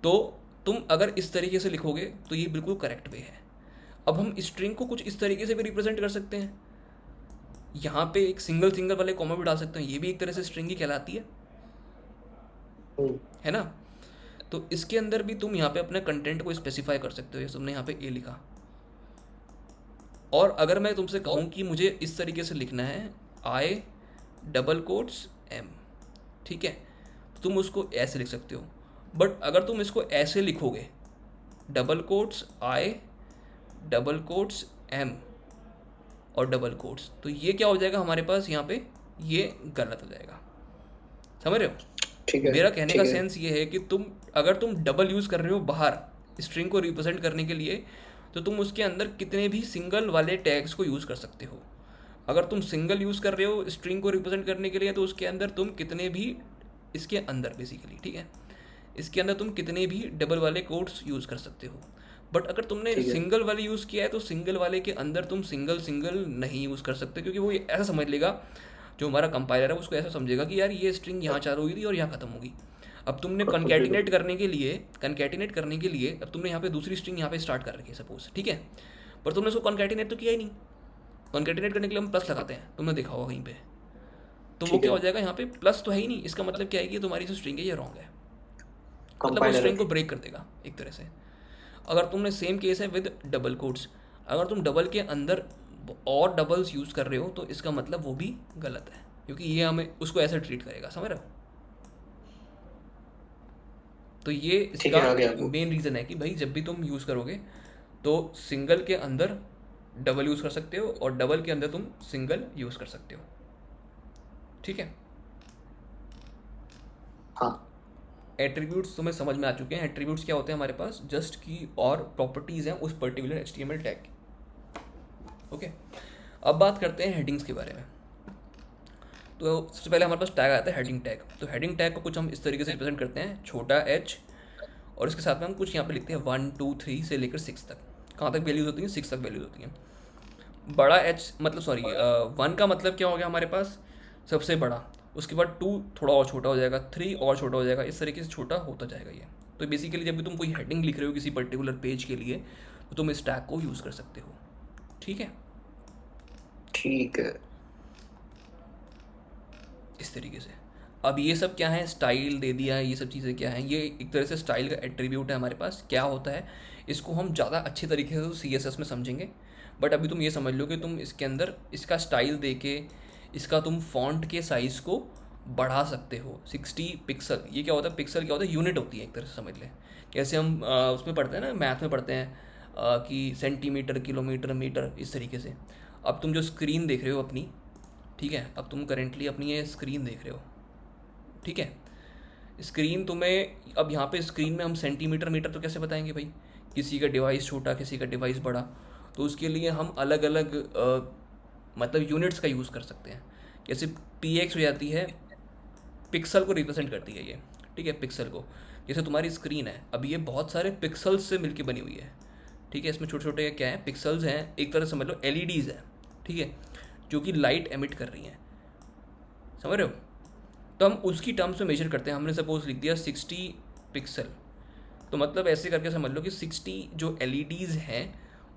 तो तुम अगर इस तरीके से लिखोगे तो ये बिल्कुल करेक्ट वे है। अब हम स्ट्रिंग को कुछ इस तरीके से भी रिप्रेजेंट कर सकते हैं, यहाँ पे एक सिंगल सिंगल वाले कॉमा भी डाल सकते हैं, ये भी एक तरह से स्ट्रिंग ही कहलाती है ना। तो इसके अंदर भी तुम यहाँ पे अपने कंटेंट को स्पेसिफाई कर सकते हो, जैसे तुमने यहाँ पे ए लिखा। और अगर मैं तुमसे कहूँ कि मुझे इस तरीके से लिखना है, आई डबल कोट्स एम, ठीक है, तो तुम उसको ऐसे लिख सकते हो। बट अगर तुम इसको ऐसे लिखोगे, double quotes I double quotes M और डबल कोट्स, तो ये क्या हो जाएगा हमारे पास यहाँ पे, ये गलत हो जाएगा, समझ रहे हो। ठीक है। मेरा कहने का ठीक है। सेंस ये है कि अगर तुम डबल यूज़ कर रहे हो बाहर स्ट्रिंग को रिप्रेजेंट करने के लिए, तो तुम उसके अंदर कितने भी सिंगल वाले टैग्स को यूज़ कर सकते हो। अगर तुम सिंगल यूज़ कर रहे हो स्ट्रिंग को रिप्रेजेंट करने के लिए, तो उसके अंदर तुम कितने भी, इसके अंदर बेसिकली, ठीक है, इसके अंदर तुम कितने भी डबल वाले कोड्स यूज़ कर सकते हो। बट अगर तुमने ठीक है। सिंगल वाले यूज़ किया है, तो सिंगल वाले के अंदर तुम सिंगल सिंगल नहीं यूज़ कर सकते, क्योंकि वो ऐसा समझ लेगा, जो हमारा कंपाइलर है उसको ऐसा समझेगा कि यार ये स्ट्रिंग यहाँ चालू हुई थी और यहाँ ख़त्म होगी। अब तुमने कंकैटिनेट करने के लिए अब तुमने यहाँ पे दूसरी स्ट्रिंग यहाँ पे स्टार्ट कर रखी है सपोज, ठीक है, पर तुमने उसको कंकैटिनेट तो किया ही नहीं। कंकैटिनेट करने के लिए हम प्लस लगाते हैं, तुमने देखा होगा कहीं पे, तो वो ठीक क्या है। हो जाएगा, यहाँ पे प्लस तो है ही नहीं, इसका मतलब क्या है कि तुम्हारी जो स्ट्रिंग है ये रॉन्ग है, मतलब वो कंपाइलर। स्ट्रिंग को ब्रेक कर देगा एक तरह से। अगर तुमने सेम केस है विद डबल कोट्स, अगर तुम डबल के अंदर और डबल्स यूज़ कर रहे हो, तो इसका मतलब वो भी गलत है, क्योंकि ये हमें उसको ऐसे ट्रीट करेगा, समझ रहे हो। तो ये ठीक है, इसका आ गया आपको। मेन रीज़न है कि भाई जब भी तुम यूज़ करोगे, तो सिंगल के अंदर डबल यूज़ कर सकते हो और डबल के अंदर तुम सिंगल यूज़ कर सकते हो, ठीक है। हाँ। एट्रीब्यूट्स तुम्हें समझ में आ चुके हैं। एट्रीब्यूट्स क्या होते हैं हमारे पास, जस्ट की और प्रॉपर्टीज़ हैं उस पर्टिकुलर HTML टैग की, ओके। अब बात करते हैं हेडिंग्स के बारे में। तो सबसे पहले हमारे पास टैग आता है हेडिंग टैग। तो हेडिंग टैग को कुछ हम इस तरीके से रिप्रेजेंट करते हैं, छोटा h, और इसके साथ में हम कुछ यहाँ पे लिखते हैं 1 2 3 से लेकर 6 तक। कहाँ तक वैल्यूज़ होती हैं, 6 तक वैल्यूज़ होती हैं। बड़ा h मतलब सॉरी 1 का मतलब क्या हो गया हमारे पास, सबसे बड़ा, उसके बाद 2 थोड़ा और छोटा हो जाएगा, 3 और छोटा हो जाएगा, इस तरीके से छोटा होता जाएगा ये। तो बेसिकली जब भी तुम कोई हेडिंग लिख रहे हो किसी पर्टिकुलर पेज के लिए, तो तुम इस टैग को यूज़ कर सकते हो, ठीक है। ठीक है। इस तरीके से। अब ये सब क्या है, स्टाइल दे दिया, ये सब चीज़ें क्या हैं, ये एक तरह से स्टाइल का एट्रीब्यूट है हमारे पास। क्या होता है, इसको हम ज़्यादा अच्छे तरीके से CSS में समझेंगे, बट अभी तुम ये समझ लो कि तुम इसके अंदर इसका स्टाइल दे के इसका तुम फॉन्ट के साइज़ को बढ़ा सकते हो 60 पिक्सल। ये क्या होता है, पिक्सल क्या होता है, यूनिट होती है एक तरह से, समझ लें। कैसे हम उसमें पढ़ते हैं ना, मैथ में पढ़ते हैं कि सेंटीमीटर, किलोमीटर, मीटर, इस तरीके से। अब तुम जो स्क्रीन देख रहे हो अपनी, ठीक है, अब तुम करेंटली अपनी ये स्क्रीन देख रहे हो, ठीक है, स्क्रीन तुम्हें, अब यहाँ पे स्क्रीन में हम सेंटीमीटर मीटर तो कैसे बताएंगे भाई, किसी का डिवाइस छोटा किसी का डिवाइस बड़ा, तो उसके लिए हम अलग अलग मतलब यूनिट्स का यूज़ कर सकते हैं। जैसे पी एक्स हो जाती है, पिक्सल को रिप्रेजेंट करती है ये, ठीक है, पिक्सल को। जैसे तुम्हारी स्क्रीन है, अब ये बहुत सारे पिक्सल्स से मिलके बनी हुई है, ठीक है, इसमें छोटे छोटे क्या है, पिक्सल्स हैं, एक तरह से समझ लो एलईडीज़ हैं, ठीक है, जो कि लाइट एमिट कर रही हैं, समझ रहे हो। तो हम उसकी टर्म्स में मेजर करते हैं, हमने सपोज लिख दिया 60 पिक्सल, तो मतलब ऐसे करके समझ लो कि 60 जो एलईडीज़ हैं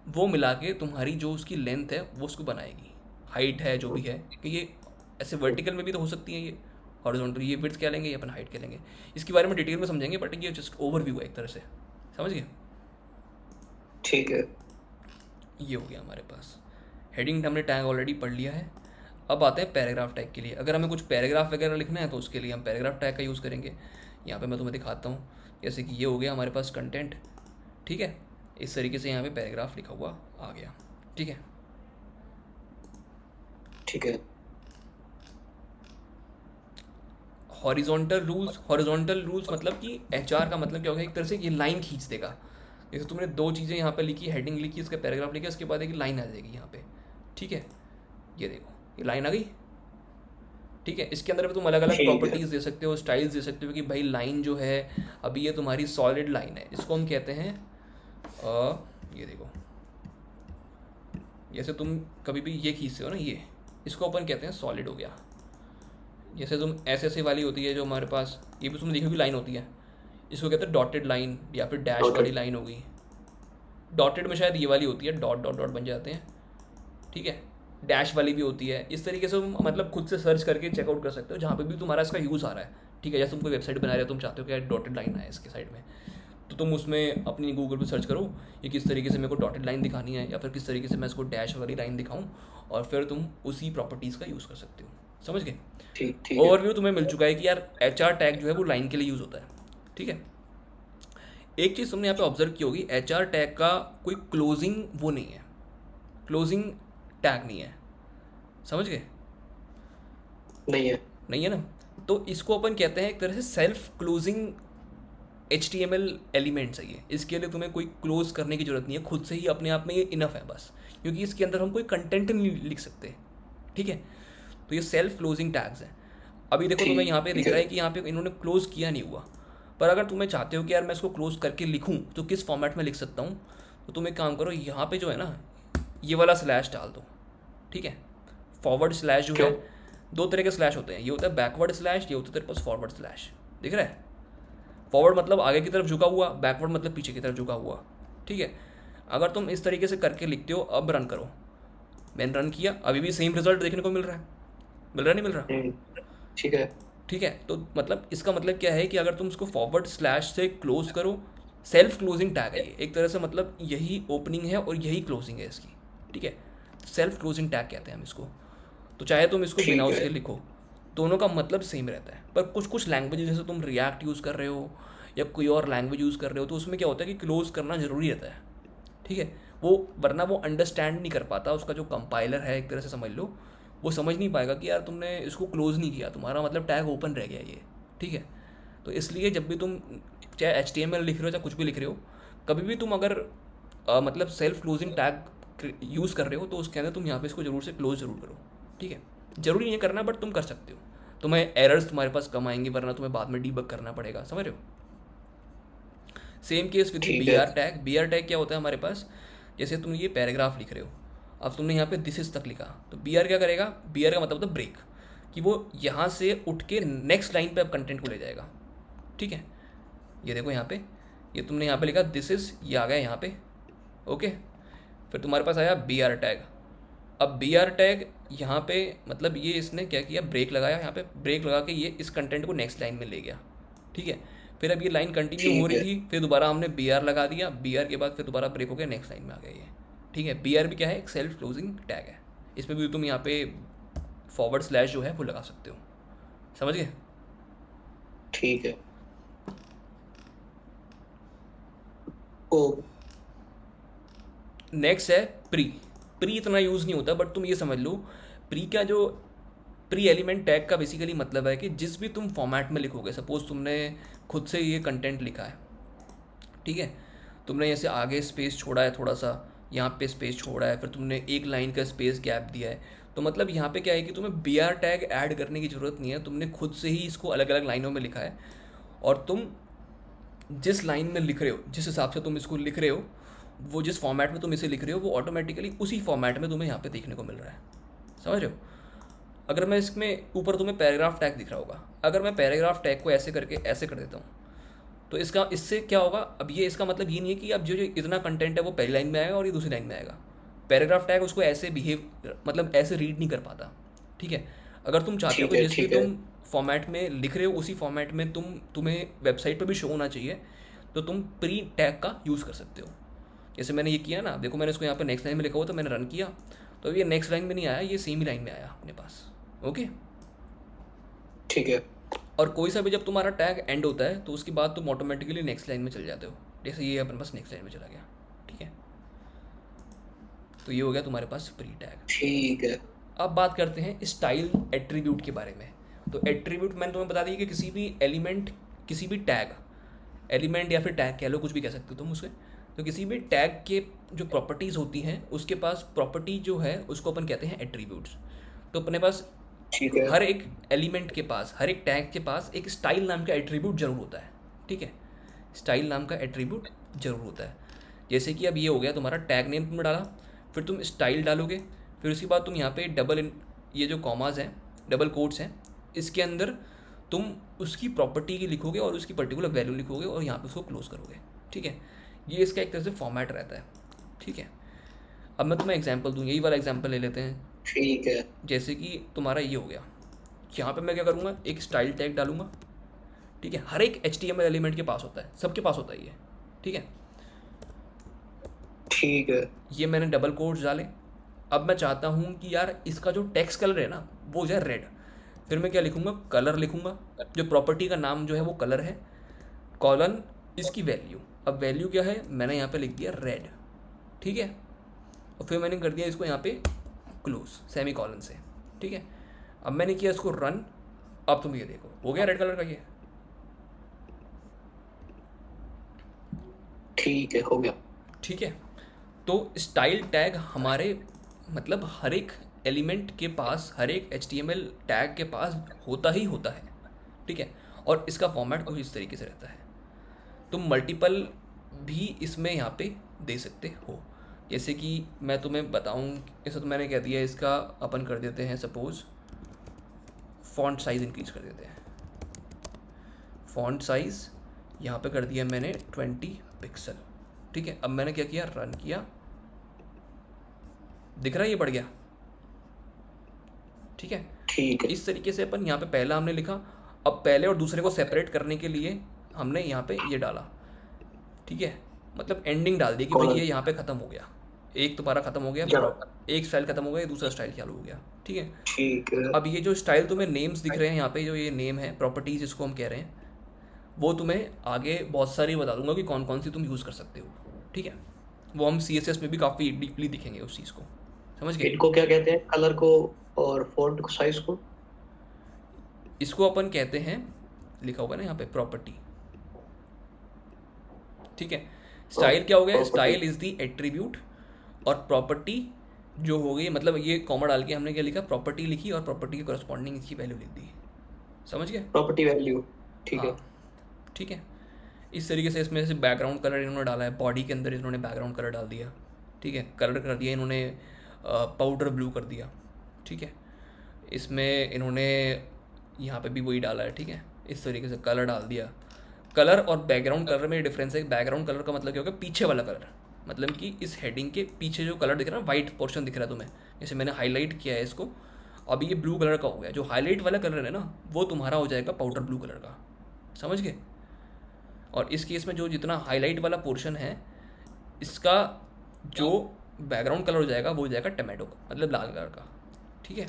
वो मिला के तुम्हारी जो उसकी लेंथ है वो उसको बनाएगी, हाइट है जो भी है, कि ये ऐसे वर्टिकल में भी तो हो सकती है ये, हॉरिजॉन्टल, ये विड्थ क्या लेंगे, ये अपन हाइट क्या लेंगे, इसके बारे में डिटेल में समझेंगे, बट ये जस्ट ओवरव्यू है एक तरह से, समझ गए। ठीक है। ये हो गया हमारे पास, हेडिंग हमने टैग ऑलरेडी पढ़ लिया है। अब आते हैं पैराग्राफ टैग के लिए। अगर हमें कुछ पैराग्राफ वगैरह लिखना है तो उसके लिए हम पैराग्राफ टैग का यूज़ करेंगे। यहाँ पे मैं तुम्हें दिखाता हूँ, जैसे कि ये हो गया हमारे पास कंटेंट, ठीक है, इस तरीके से यहाँ पे पैराग्राफ लिखा हुआ आ गया, ठीक है। ठीक है। हॉरिजॉन्टल रूल्स मतलब कि एचआर का मतलब क्या होगा, एक तरह से ये लाइन खींच देगा। जैसे तुमने दो चीज़ें यहाँ पे लिखी, हेडिंग लिखी, इसका पैराग्राफ लिखा, इसके बाद एक लाइन आ जाएगी यहाँ पे, ठीक है, ये देखो ये लाइन आ गई, ठीक है। इसके अंदर भी तुम अलग अलग ठीक है। प्रॉपर्टीज़ दे सकते हो, स्टाइल्स दे सकते हो कि भाई लाइन जो है अभी ये तुम्हारी सॉलिड लाइन है, इसको हम कहते हैं ये देखो, जैसे तुम कभी भी ये खींचते हो ना, ये इसको अपन कहते हैं सॉलिड हो गया। जैसे तुम ऐसे ऐसे वाली होती है जो हमारे पास, ये भी तुम देखोगे लाइन होती है, इसको कहते हैं डॉटेड लाइन या फिर डैश वाली नोटेड। लाइन हो गई। डॉटेड में शायद ये वाली होती है, डॉट डॉट डॉट बन जाते हैं, ठीक है। डैश वाली भी होती है, इस तरीके से तुम मतलब खुद से सर्च करके चेकआउट कर सकते हो जहाँ पे भी तुम्हारा इसका यूज़ आ रहा है, ठीक है। जैसे तुम कोई वेबसाइट बना रहे हो, तुम चाहते हो कि डॉटेड लाइन आए इसके साइड में, तो तुम उसमें अपनी गूगल पे सर्च करो ये किस तरीके से मेरे को डॉटेड लाइन दिखानी है, या फिर किस तरीके से मैं इसको डैश वाली लाइन दिखाऊँ, और फिर तुम उसी प्रॉपर्टीज़ का यूज़ कर सकते हो, समझ गए। ठीक ठीक है। ओवरव्यू तुम्हें मिल चुका है कि यार एच आर टैग जो है वो लाइन के लिए यूज़ होता है, ठीक है। एक चीज़ तुमने यहाँ पे ऑब्जर्व की होगी, एच आर टैग का कोई क्लोजिंग वो नहीं है, क्लोजिंग टैग नहीं है, समझ गए। नहीं है। नहीं है ना, तो इसको अपन कहते हैं एक तरह से self closing H T M L elements है ये। इसके लिए तुम्हें कोई क्लोज करने की जरूरत नहीं है, खुद से ही अपने आप में ये इनफ है बस, क्योंकि इसके अंदर हम कोई कंटेंट नहीं लिख सकते, ठीक है। तो ये सेल्फ क्लोजिंग टैग्स हैं। अभी देखो तुम्हें यहाँ पे ठीक दिख है। रहा है कि यहाँ पे इन्होंने क्लोज किया नहीं हुआ, पर अगर तुम्हें चाहते हो कि यार मैं इसको क्लोज करके लिखूँ तो किस फॉर्मेट में लिख सकता हूँ, तो तुम एक काम करो, यहाँ पे जो है ना ये वाला स्लैश डाल दो, ठीक है। फॉरवर्ड स्लैश जो है, क्यों? दो तरह के स्लैश होते हैं, ये होता है बैकवर्ड स्लैश, ये होता है तेरे पास फॉरवर्ड स्लैश, दिख रहा है। फॉरवर्ड मतलब आगे की तरफ झुका हुआ, बैकवर्ड मतलब पीछे की तरफ झुका हुआ, ठीक है। अगर तुम इस तरीके से करके लिखते हो, अब रन करो, मैंने रन किया, अभी भी सेम रिजल्ट देखने को मिल रहा है, मिल रहा नहीं मिल रहा, हम्म। ठीक है। ठीक है। तो मतलब इसका मतलब क्या है कि अगर तुम इसको फॉरवर्ड स्लैश से क्लोज करो, सेल्फ क्लोजिंग टैग है ये एक तरह से, मतलब यही ओपनिंग है और यही क्लोजिंग है इसकी, ठीक है। सेल्फ क्लोजिंग टैग कहते हैं हम इसको। तो चाहे तुम इसको बिना ठीक है। उसके लिखो, दोनों का मतलब सेम रहता है। पर कुछ कुछ लैंग्वेज, जैसे तुम रिएक्ट यूज़ कर रहे हो या कोई और लैंग्वेज यूज़ कर रहे हो, तो उसमें क्या होता है कि क्लोज करना ज़रूरी रहता है, ठीक है। वो वरना वो अंडरस्टैंड नहीं कर पाता, उसका जो कंपाइलर है एक तरह से समझ लो, वो समझ नहीं पाएगा कि यार तुमने इसको क्लोज नहीं किया, तुम्हारा मतलब टैग ओपन रह गया ये, ठीक है। तो इसलिए जब भी तुम चाहे एच टी एम एल लिख रहे हो चाहे कुछ भी लिख रहे हो, कभी भी तुम अगर मतलब सेल्फ क्लोजिंग टैग यूज़ कर रहे हो तो उसके अंदर तुम यहाँ पे इसको जरूर से क्लोज जरूर करो, ठीक है। जरूरी नहीं है करना, बट तुम कर सकते हो, तुम्हें एरर्स तुम्हारे पास कम आएंगे, वरना तुम्हें बाद में डीबग करना पड़ेगा, समझ रहे हो। सेम केस विद ठीक बी है। R tag. B R tag क्या होता है हमारे पास, जैसे तुम ये पैराग्राफ लिख रहे हो, अब तुमने यहाँ पे दिस इज तक लिखा, तो बी आर क्या करेगा, बी आर का मतलब होता है ब्रेक, कि वो यहाँ से उठ के नेक्स्ट लाइन पे अब कंटेंट को ले जाएगा, ठीक है। ये देखो यहाँ पे, ये तुमने यहाँ पे लिखा दिस इज, ये आ गया यहाँ पे, ओके। फिर तुम्हारे पास आया बी आर टैग। अब बी आर टैग यहाँ पे मतलब ये इसने क्या किया, ब्रेक लगाया, यहाँ पे ब्रेक लगा के ये इस कंटेंट को नेक्स्ट लाइन में ले गया, ठीक है। फिर अब ये लाइन कंटिन्यू हो ठीक रही है। थी, फिर दोबारा हमने बी आर लगा दिया, बी आर के बाद फिर दोबारा ब्रेक हो गया, नेक्स्ट लाइन में आ गया ये, ठीक है। बी आर भी क्या है, एक सेल्फ क्लोजिंग टैग है, इसमें भी तुम यहाँ पे फॉरवर्ड स्लैश जो है वो लगा सकते हो, समझ गए। ठीक है। ओ। नेक्स्ट है प्री। प्री इतना यूज़ नहीं होता, बट तुम ये समझ लो, प्री का जो प्री एलिमेंट टैग का बेसिकली मतलब है कि जिस भी तुम फॉर्मेट में लिखोगे, सपोज तुमने खुद से ये कंटेंट लिखा है, ठीक है, तुमने ऐसे आगे स्पेस छोड़ा है थोड़ा सा, यहाँ पे स्पेस छोड़ा है, फिर तुमने एक लाइन का स्पेस गैप दिया है, तो मतलब यहाँ पे क्या है कि तुम्हें बी आर टैग ऐड करने की ज़रूरत नहीं है, तुमने खुद से ही इसको अलग अलग लाइनों में लिखा है, और तुम जिस लाइन में लिख रहे हो, जिस हिसाब से तुम इसको लिख रहे हो, वो जिस फॉर्मेट में तुम इसे लिख रहे हो, वो ऑटोमेटिकली उसी फॉर्मेट में तुम्हें यहाँ पे देखने को मिल रहा है। समझ रहे हो? अगर मैं इसमें ऊपर तुम्हें पैराग्राफ टैग दिख रहा होगा, अगर मैं पैराग्राफ टैग को ऐसे करके ऐसे कर देता हूँ, तो इसका इससे क्या होगा, अब ये इसका मतलब ये नहीं है कि अब जो जो इतना कंटेंट है वो पहली लाइन में आएगा और ये दूसरी लाइन में आएगा। पैराग्राफ टैग उसको ऐसे बिहेव, मतलब ऐसे रीड नहीं कर पाता। ठीक है, अगर तुम चाहते हो ठीक कि है, जिस भी ठीक है। तुम फॉर्मेट में लिख रहे हो उसी फॉर्मेट में तुम्हें वेबसाइट पर भी शो होना चाहिए, तो तुम प्री टैग का यूज़ कर सकते हो। जैसे मैंने ये किया ना, देखो मैंने इसको यहाँ पर नेक्स्ट लाइन में लिखा हुआ, तो मैंने रन किया, तो ये नेक्स्ट लाइन में नहीं आया, ये सेम ही लाइन में आया अपने पास। ओके, ठीक है। और कोई सा भी जब तुम्हारा टैग एंड होता है तो उसके बाद तुम ऑटोमेटिकली नेक्स्ट लाइन में चले जाते हो, जैसे ये अपने पास नेक्स्ट लाइन में चला गया। ठीक है, तो ये हो गया तुम्हारे पास प्री टैग। ठीक है। अब बात करते हैं स्टाइल एट्रीब्यूट के बारे में। तो एट्रीब्यूट मैंने तुम्हें बता दिया कि किसी भी एलिमेंट, किसी भी टैग, एलिमेंट या फिर टैग कह लो, कुछ भी कह सकते हो तुम उसे, तो किसी भी टैग के जो प्रॉपर्टीज़ होती हैं उसके पास प्रॉपर्टी जो है उसको अपन कहते हैं एट्रीब्यूट्स। तो अपने पास ठीक है। हर एक एलिमेंट के पास, हर एक टैग के पास एक स्टाइल नाम का एट्रीब्यूट जरूर होता है। ठीक है, स्टाइल नाम का एट्रीब्यूट जरूर होता है। जैसे कि अब ये हो गया तुम्हारा टैग नेम तुमने डाला, फिर तुम स्टाइल डालोगे, फिर उसके बाद तुम यहाँ पे ये जो कॉमाज हैं, डबल कोट्स हैं, इसके अंदर तुम उसकी प्रॉपर्टी की लिखोगे और उसकी पर्टिकुलर वैल्यू लिखोगे और यहाँ पे उसको क्लोज करोगे। ठीक है, ये इसका एक तरह से फॉर्मेट रहता है। ठीक है, अब मैं तुम्हें एग्जांपल दूँ, यही वाला एग्जांपल ले लेते हैं। ठीक है। जैसे कि तुम्हारा ये हो गया, यहाँ पे मैं क्या करूँगा, एक स्टाइल टैग डालूंगा। ठीक है, हर एक HTML एलिमेंट के पास होता है, सबके पास होता है ये। ठीक है, ठीक है। ये मैंने डबल कोट्स डाले। अब मैं चाहता हूँ कि यार इसका जो टेक्स्ट कलर है ना वो हो जाए रेड, फिर मैं क्या लिखूँगा, कलर लिखूँगा, जो प्रॉपर्टी का नाम जो है वो कलर है, कॉलन इसकी वैल्यू। अब वैल्यू क्या है, मैंने यहाँ पे लिख दिया रेड। ठीक है, और फिर मैंने कर दिया इसको यहाँ पे क्लोज सेमी कॉलन से। ठीक है, अब मैंने किया इसको रन। अब तुम ये देखो, हो गया रेड कलर का ये। ठीक है, हो गया। ठीक है, तो स्टाइल टैग हमारे मतलब हर एक एलिमेंट के पास, हर एक HTML टैग के पास होता ही होता है। ठीक है, और इसका फॉर्मेट कुछ इस तरीके से रहता है। तुम मल्टीपल भी इसमें यहाँ पे दे सकते हो। जैसे कि मैं तुम्हें बताऊँ, जैसे तो मैंने कह दिया, इसका अपन कर देते हैं सपोज़ फॉन्ट साइज़ इंक्रीज़ कर देते हैं। फॉन्ट साइज़ यहाँ पे कर दिया मैंने 20 पिक्सल। ठीक है, अब मैंने क्या किया, रन किया, दिख रहा है ये बढ़ गया। ठीक है, ठीक है। इस तरीके से अपन यहाँ पे पहला हमने लिखा, अब पहले और दूसरे को सेपरेट करने के लिए हमने यहाँ पे ये डाला। ठीक है, मतलब एंडिंग डाल दी कि भाई कॉलन। ये यहाँ पे ख़त्म हो गया, एक तुम्हारा ख़त्म हो गया, एक स्टाइल ख़त्म हो गया, दूसरा स्टाइल चालू हो गया। ठीक है, ठीक है। अब ये जो स्टाइल तुम्हें नेम्स दिख रहे हैं यहाँ पे, जो ये नेम है, प्रॉपर्टीज़ जिसको हम कह रहे हैं, वो तुम्हें आगे बहुत सारी बता दूंगा कि कौन कौन सी तुम यूज़ कर सकते हो। ठीक है, वो हम CSS में भी काफ़ी डीपली दिखेंगे उस चीज़ को। समझ गए? इनको क्या कहते हैं, कलर को और फॉन्ट को, साइज को? इसको अपन कहते हैं, लिखा होगा ना यहाँ पे, प्रॉपर्टी। ठीक है, स्टाइल क्या हो गया, स्टाइल इज द एट्रीब्यूट, और प्रॉपर्टी जो हो गई, मतलब ये कॉमा डाल के हमने क्या लिखा, प्रॉपर्टी लिखी और प्रॉपर्टी के करस्पॉन्डिंग इसकी वैल्यू लिख दी। समझ गए? Property value. ठीक है। हाँ, ठीक है, इस तरीके से इसमें से बैकग्राउंड कलर इन्होंने डाला है, बॉडी के अंदर इन्होंने बैकग्राउंड कलर डाल दिया। ठीक है, कलर कर दिया इन्होंने पाउडर ब्लू कर दिया। ठीक है, इसमें इन्होंने यहाँ पे भी वही डाला है। ठीक है, इस तरीके से कलर डाल दिया। कलर और बैकग्राउंड कलर में डिफरेंस है। बैकग्राउंड कलर का मतलब क्या होगा, पीछे वाला कलर, मतलब कि इस हेडिंग के पीछे जो कलर दिख रहा है, वाइट पोर्शन दिख रहा है तुम्हें, जैसे मैंने हाईलाइट किया है इसको, अब ये ब्लू कलर का हो गया। जो हाईलाइट वाला कलर है ना, वो तुम्हारा हो जाएगा पाउडर ब्लू कलर का। समझ गए? और इस केस में जो जितना हाईलाइट वाला पोर्शन है, इसका जो बैकग्राउंड कलर हो जाएगा वो हो जाएगा टमाटो का, मतलब लाल कलर का। ठीक है,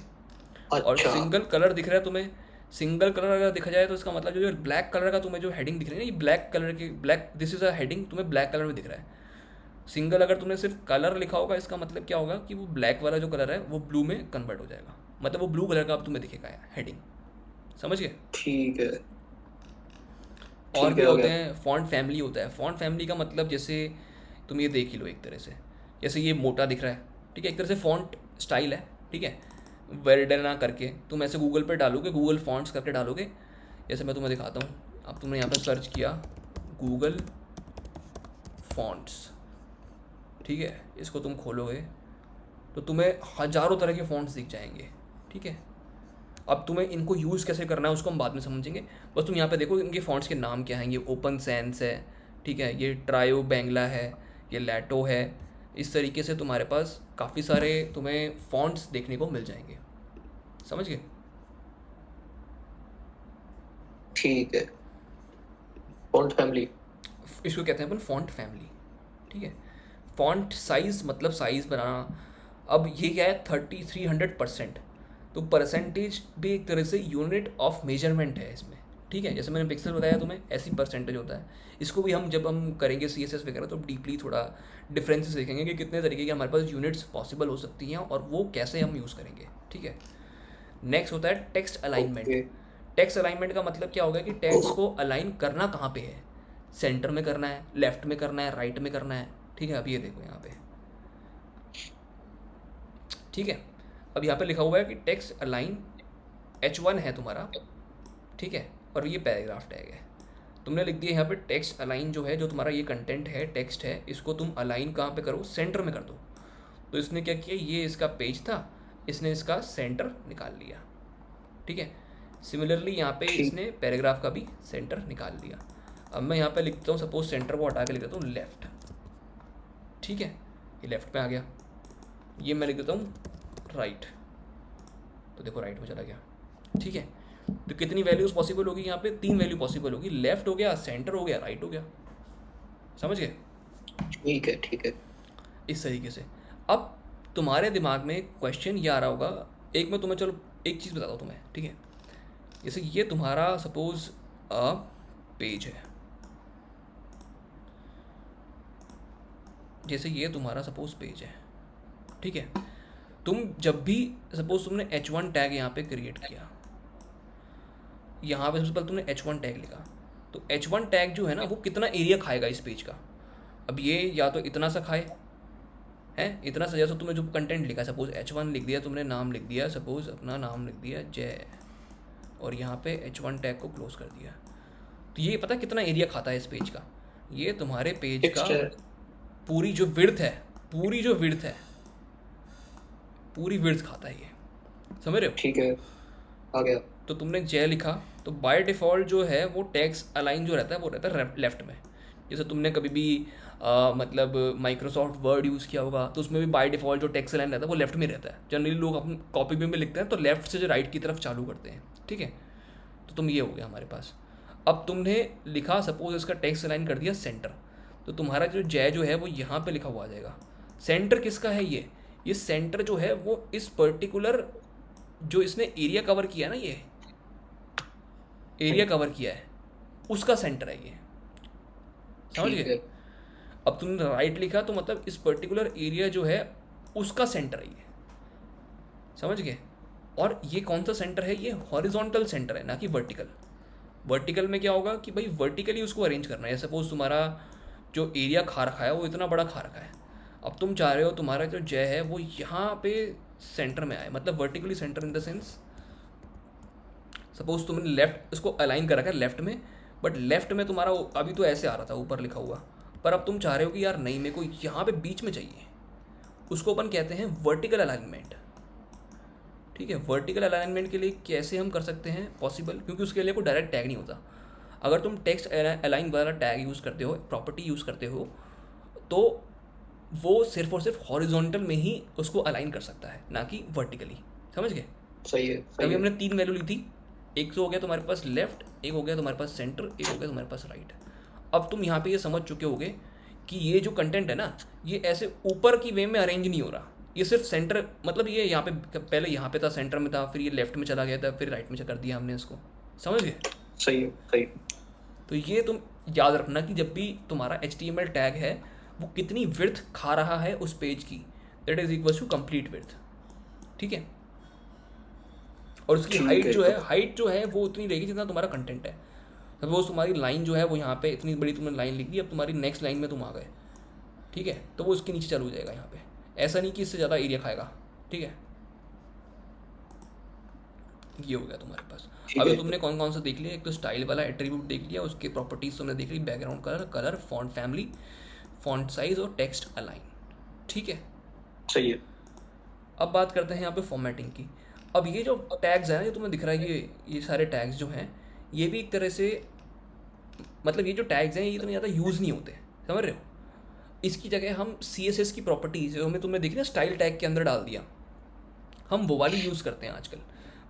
और अच्छा। सिंगल कलर दिख रहा है तुम्हें, सिंगल कलर अगर दिखा जाए तो इसका मतलब जो ब्लैक कलर का तुम्हें जो हेडिंग दिख रही है ना, ये ब्लैक कलर की, black, this is a heading, तुम्हें ब्लैक कलर में दिख रहा है। सिंगल अगर तुमने सिर्फ कलर लिखा होगा, इसका मतलब क्या होगा कि वो ब्लैक वाला जो कलर है वो ब्लू में कन्वर्ट हो जाएगा। मतलब वो ब्लू कलर का अब तुम्हें दिखेगा हेडिंग, समझ गए। ठीक है। और ठीक भी है, हो होते गया। हैं, फॉन्ट फैमिली होता है। फॉन्ट फैमिली का मतलब जैसे तुम ये देख ही लो एक तरह से, जैसे ये मोटा दिख रहा है, ठीक है, एक तरह से फॉन्ट स्टाइल है, ठीक है। वेरिडेना करके तुम ऐसे गूगल पे डालोगे, गूगल फॉन्ट्स करके डालोगे, जैसे मैं तुम्हें दिखाता हूँ। अब तुमने यहाँ पे सर्च किया गूगल फॉन्ट्स, ठीक है, इसको तुम खोलोगे तो तुम्हें हज़ारों तरह के फॉन्ट्स दिख जाएंगे, ठीक है। अब तुम्हें इनको यूज़ कैसे करना है उसको हम बाद में समझेंगे। बस तुम यहाँ पे देखो इनके फ़ॉन्ट्स के नाम क्या हैं। ये ओपन सेंस है, ठीक है, ये ट्रायो बैंगला है, ये लैटो है। इस तरीके से तुम्हारे पास काफ़ी सारे तुम्हें फ़ॉन्ट्स देखने को मिल जाएंगे, समझ गए। ठीक है। Font family. इसको कहते हैं अपन फ़ॉन्ट फैमिली, ठीक है। फ़ॉन्ट साइज़ मतलब साइज़ बनाना। अब ये क्या है, 3300%। तो परसेंटेज भी एक तरह से यूनिट ऑफ मेजरमेंट है इसमें, ठीक है। जैसे मैंने पिक्सल बताया तुम्हें, ऐसी परसेंटेज होता है। इसको भी हम जब हम करेंगे CSS वगैरह तो डीपली थोड़ा डिफरेंसेस देखेंगे कि कितने तरीके की हमारे पास यूनिट्स पॉसिबल हो सकती हैं और वो कैसे हम यूज़ करेंगे, ठीक है। नेक्स्ट होता है text alignment. Okay. Text alignment का मतलब क्या होगा कि टेक्स्ट को अलाइन करना कहाँ पे है, सेंटर में करना है, लेफ्ट में करना है, राइट में करना है, ठीक है। अब ये देखो यहाँ पे, ठीक है। अब यहाँ पे लिखा हुआ है कि टेक्स्ट अलाइन H1 है तुम्हारा, ठीक है, और ये पैराग्राफ टैग है। तुमने लिख दिया यहाँ पे टेक्स्ट अलाइन जो है, जो तुम्हारा ये कंटेंट है, टेक्स्ट है, इसको तुम अलाइन कहाँ पे करो, सेंटर में कर दो। तो इसने क्या किया, ये इसका पेज था, इसने इसका सेंटर निकाल लिया, ठीक है। सिमिलरली यहाँ पे ठीक। इसने पैराग्राफ का भी सेंटर निकाल लिया। अब मैं यहाँ पे लिखता हूँ, सपोज सेंटर को हटा के लिख देता हूँ लेफ्ट, ठीक है, ये लेफ्ट में आ गया। ये मैं लिख देता हूँ राइट, तो देखो राइट में चला गया, ठीक है। तो कितनी वैल्यूज़ पॉसिबल होगी यहाँ पे, 3 वैल्यू पॉसिबल होगी, लेफ्ट हो गया, सेंटर हो गया, राइट हो गया, समझ गए। ठीक है। ठीक है। इस तरीके से अब तुम्हारे दिमाग में क्वेश्चन ये आ रहा होगा, एक मैं तुम्हें, चलो एक चीज़ बताता हूँ तुम्हें, ठीक है। जैसे ये तुम्हारा सपोज पेज है, जैसे ये तुम्हारा सपोज पेज है, ठीक है। तुम जब भी सपोज तुमने H1 टैग यहाँ पे क्रिएट किया, यहाँ पे सबसे पहले तुमने H1 टैग लिखा, तो H1 टैग जो है ना वो कितना एरिया खाएगा इस पेज का। अब ये या तो इतना सा खाए है, इतना सा, जैसे तुमने जो कंटेंट लिखा, सपोज H1 लिख दिया तुमने, नाम लिख दिया, सपोज अपना नाम लिख दिया जय, और यहाँ पे H1 टैग को क्लोज कर दिया। तो ये पता कितना एरिया खाता है इस पेज का, ये तुम्हारे पेज का टेक्स्ट है। पूरी जो विड्थ है, पूरी जो विड्थ है, पूरी विड्थ खाता है ये, समझ रहे हो। ठीक है, आ गया। तो तुमने जय लिखा, तो बाय डिफ़ॉल्ट जो है वो टेक्स्ट अलाइन जो रहता है वो रहता है लेफ्ट में। जैसे तुमने कभी भी मतलब माइक्रोसॉफ्ट वर्ड यूज़ किया होगा तो उसमें भी बाय डिफ़ॉल्ट जो टेक्स्ट अलाइन रहता है वो लेफ्ट में रहता है। जनरली लोग अपन कॉपी में लिखते हैं तो लेफ्ट से जो राइट की तरफ चालू करते हैं, ठीक है। तो तुम ये हो गया हमारे पास। अब तुमने लिखा, सपोज इसका टेक्स्ट अलाइन कर दिया सेंटर, तो तुम्हारा जो जय जो है वो यहाँ पे लिखा हुआ आ जाएगा। सेंटर किसका है, ये सेंटर जो है वो इस पर्टिकुलर जो इसने एरिया कवर किया ना, ये एरिया कवर किया है उसका सेंटर है ये, समझ ठीक गए। है। अब तुमने राइट लिखा तो मतलब इस पर्टिकुलर एरिया जो है उसका सेंटर है ये, समझ गए। और ये कौन सा सेंटर है, ये हॉरिजॉन्टल सेंटर है, ना कि वर्टिकल। वर्टिकल में क्या होगा कि भाई वर्टिकली उसको अरेंज करना है। सपोज तुम्हारा जो एरिया खा रखा है वो इतना बड़ा खा रखा है, अब तुम चाह रहे हो तुम्हारा जो जय है वो यहाँ पे सेंटर में आए, मतलब vertically centre in the sense, suppose तुमने लेफ्ट इसको अलाइन कर रखा है लेफ्ट में, बट लेफ्ट में तुम्हारा अभी तो ऐसे आ रहा था ऊपर लिखा हुआ, पर अब तुम चाह रहे हो कि यार नहीं, मेरे को यहाँ पे बीच में चाहिए, उसको अपन कहते हैं वर्टिकल अलाइनमेंट, ठीक है। वर्टिकल अलाइनमेंट के लिए कैसे हम कर सकते हैं पॉसिबल, क्योंकि उसके लिए कोई डायरेक्ट टैग नहीं होता। अगर तुम टेक्स्ट अलाइन वाला टैग यूज़ करते हो, प्रॉपर्टी यूज़ करते हो, तो वो सिर्फ और सिर्फ हॉरिजॉन्टल में ही उसको अलाइन कर सकता है, ना कि वर्टिकली, समझ गए। सही है। सही तभी है। हमने 3 वैल्यू ली थी, एक तो हो गया तुम्हारे पास लेफ्ट, एक हो गया तुम्हारे पास सेंटर, एक हो गया तुम्हारे पास राइट। अब तुम यहाँ पे ये समझ चुके होगे कि ये जो कंटेंट है ना, ये ऐसे ऊपर की वे में अरेंज नहीं हो रहा, ये सिर्फ सेंटर, मतलब ये यहाँ पे पहले यहाँ पे था, सेंटर में था, फिर ये लेफ्ट में चला गया था, फिर राइट में कर दिया हमने इसको, समझ गए। सही है। सही। तो ये तुम याद रखना कि जब भी तुम्हारा HTML टैग है वो कितनी विड्थ खा रहा है उस पेज की, that is equal to complete width, ठीक है। और उसकी ठीक है। हाइट जो है वो उतनी रहेगी जितना तुम्हारा कंटेंट है। सपोज तुम्हारी लाइन जो है वो यहाँ पे इतनी बड़ी तुमने लाइन लिख दी, अब तुम्हारी नेक्स्ट लाइन में तुम आ गए, ठीक है, तो वो उसके नीचे चालू हो जाएगा यहाँ पे, ऐसा नहीं कि इससे ज़्यादा एरिया खाएगा, ठीक है। ये हो गया तुम्हारे पास। ठीक अभी है। तुमने कौन कौन सा देख लिया, एक तो स्टाइल वाला एट्रीब्यूट देख लिया, उसके प्रॉपर्टीज तुमने देख ली, background colour, font family, font size और टेक्स्ट अलाइन, ठीक है। सही है। अब बात करते हैं यहाँ पे फॉर्मेटिंग की। अब ये जो टैग्स हैं ना, ये तुम्हें दिख रहा है, ये सारे टैग्स जो हैं, ये भी एक तरह से, मतलब ये जो टैग्स हैं ये इतने ज़्यादा यूज़ नहीं होते, समझ रहे हो। इसकी जगह हम सी एस एस की प्रॉपर्टीज जो हमें तुमने देखी ना स्टाइल टैग के अंदर डाल दिया, हम वो वाली यूज़ करते हैं आजकल,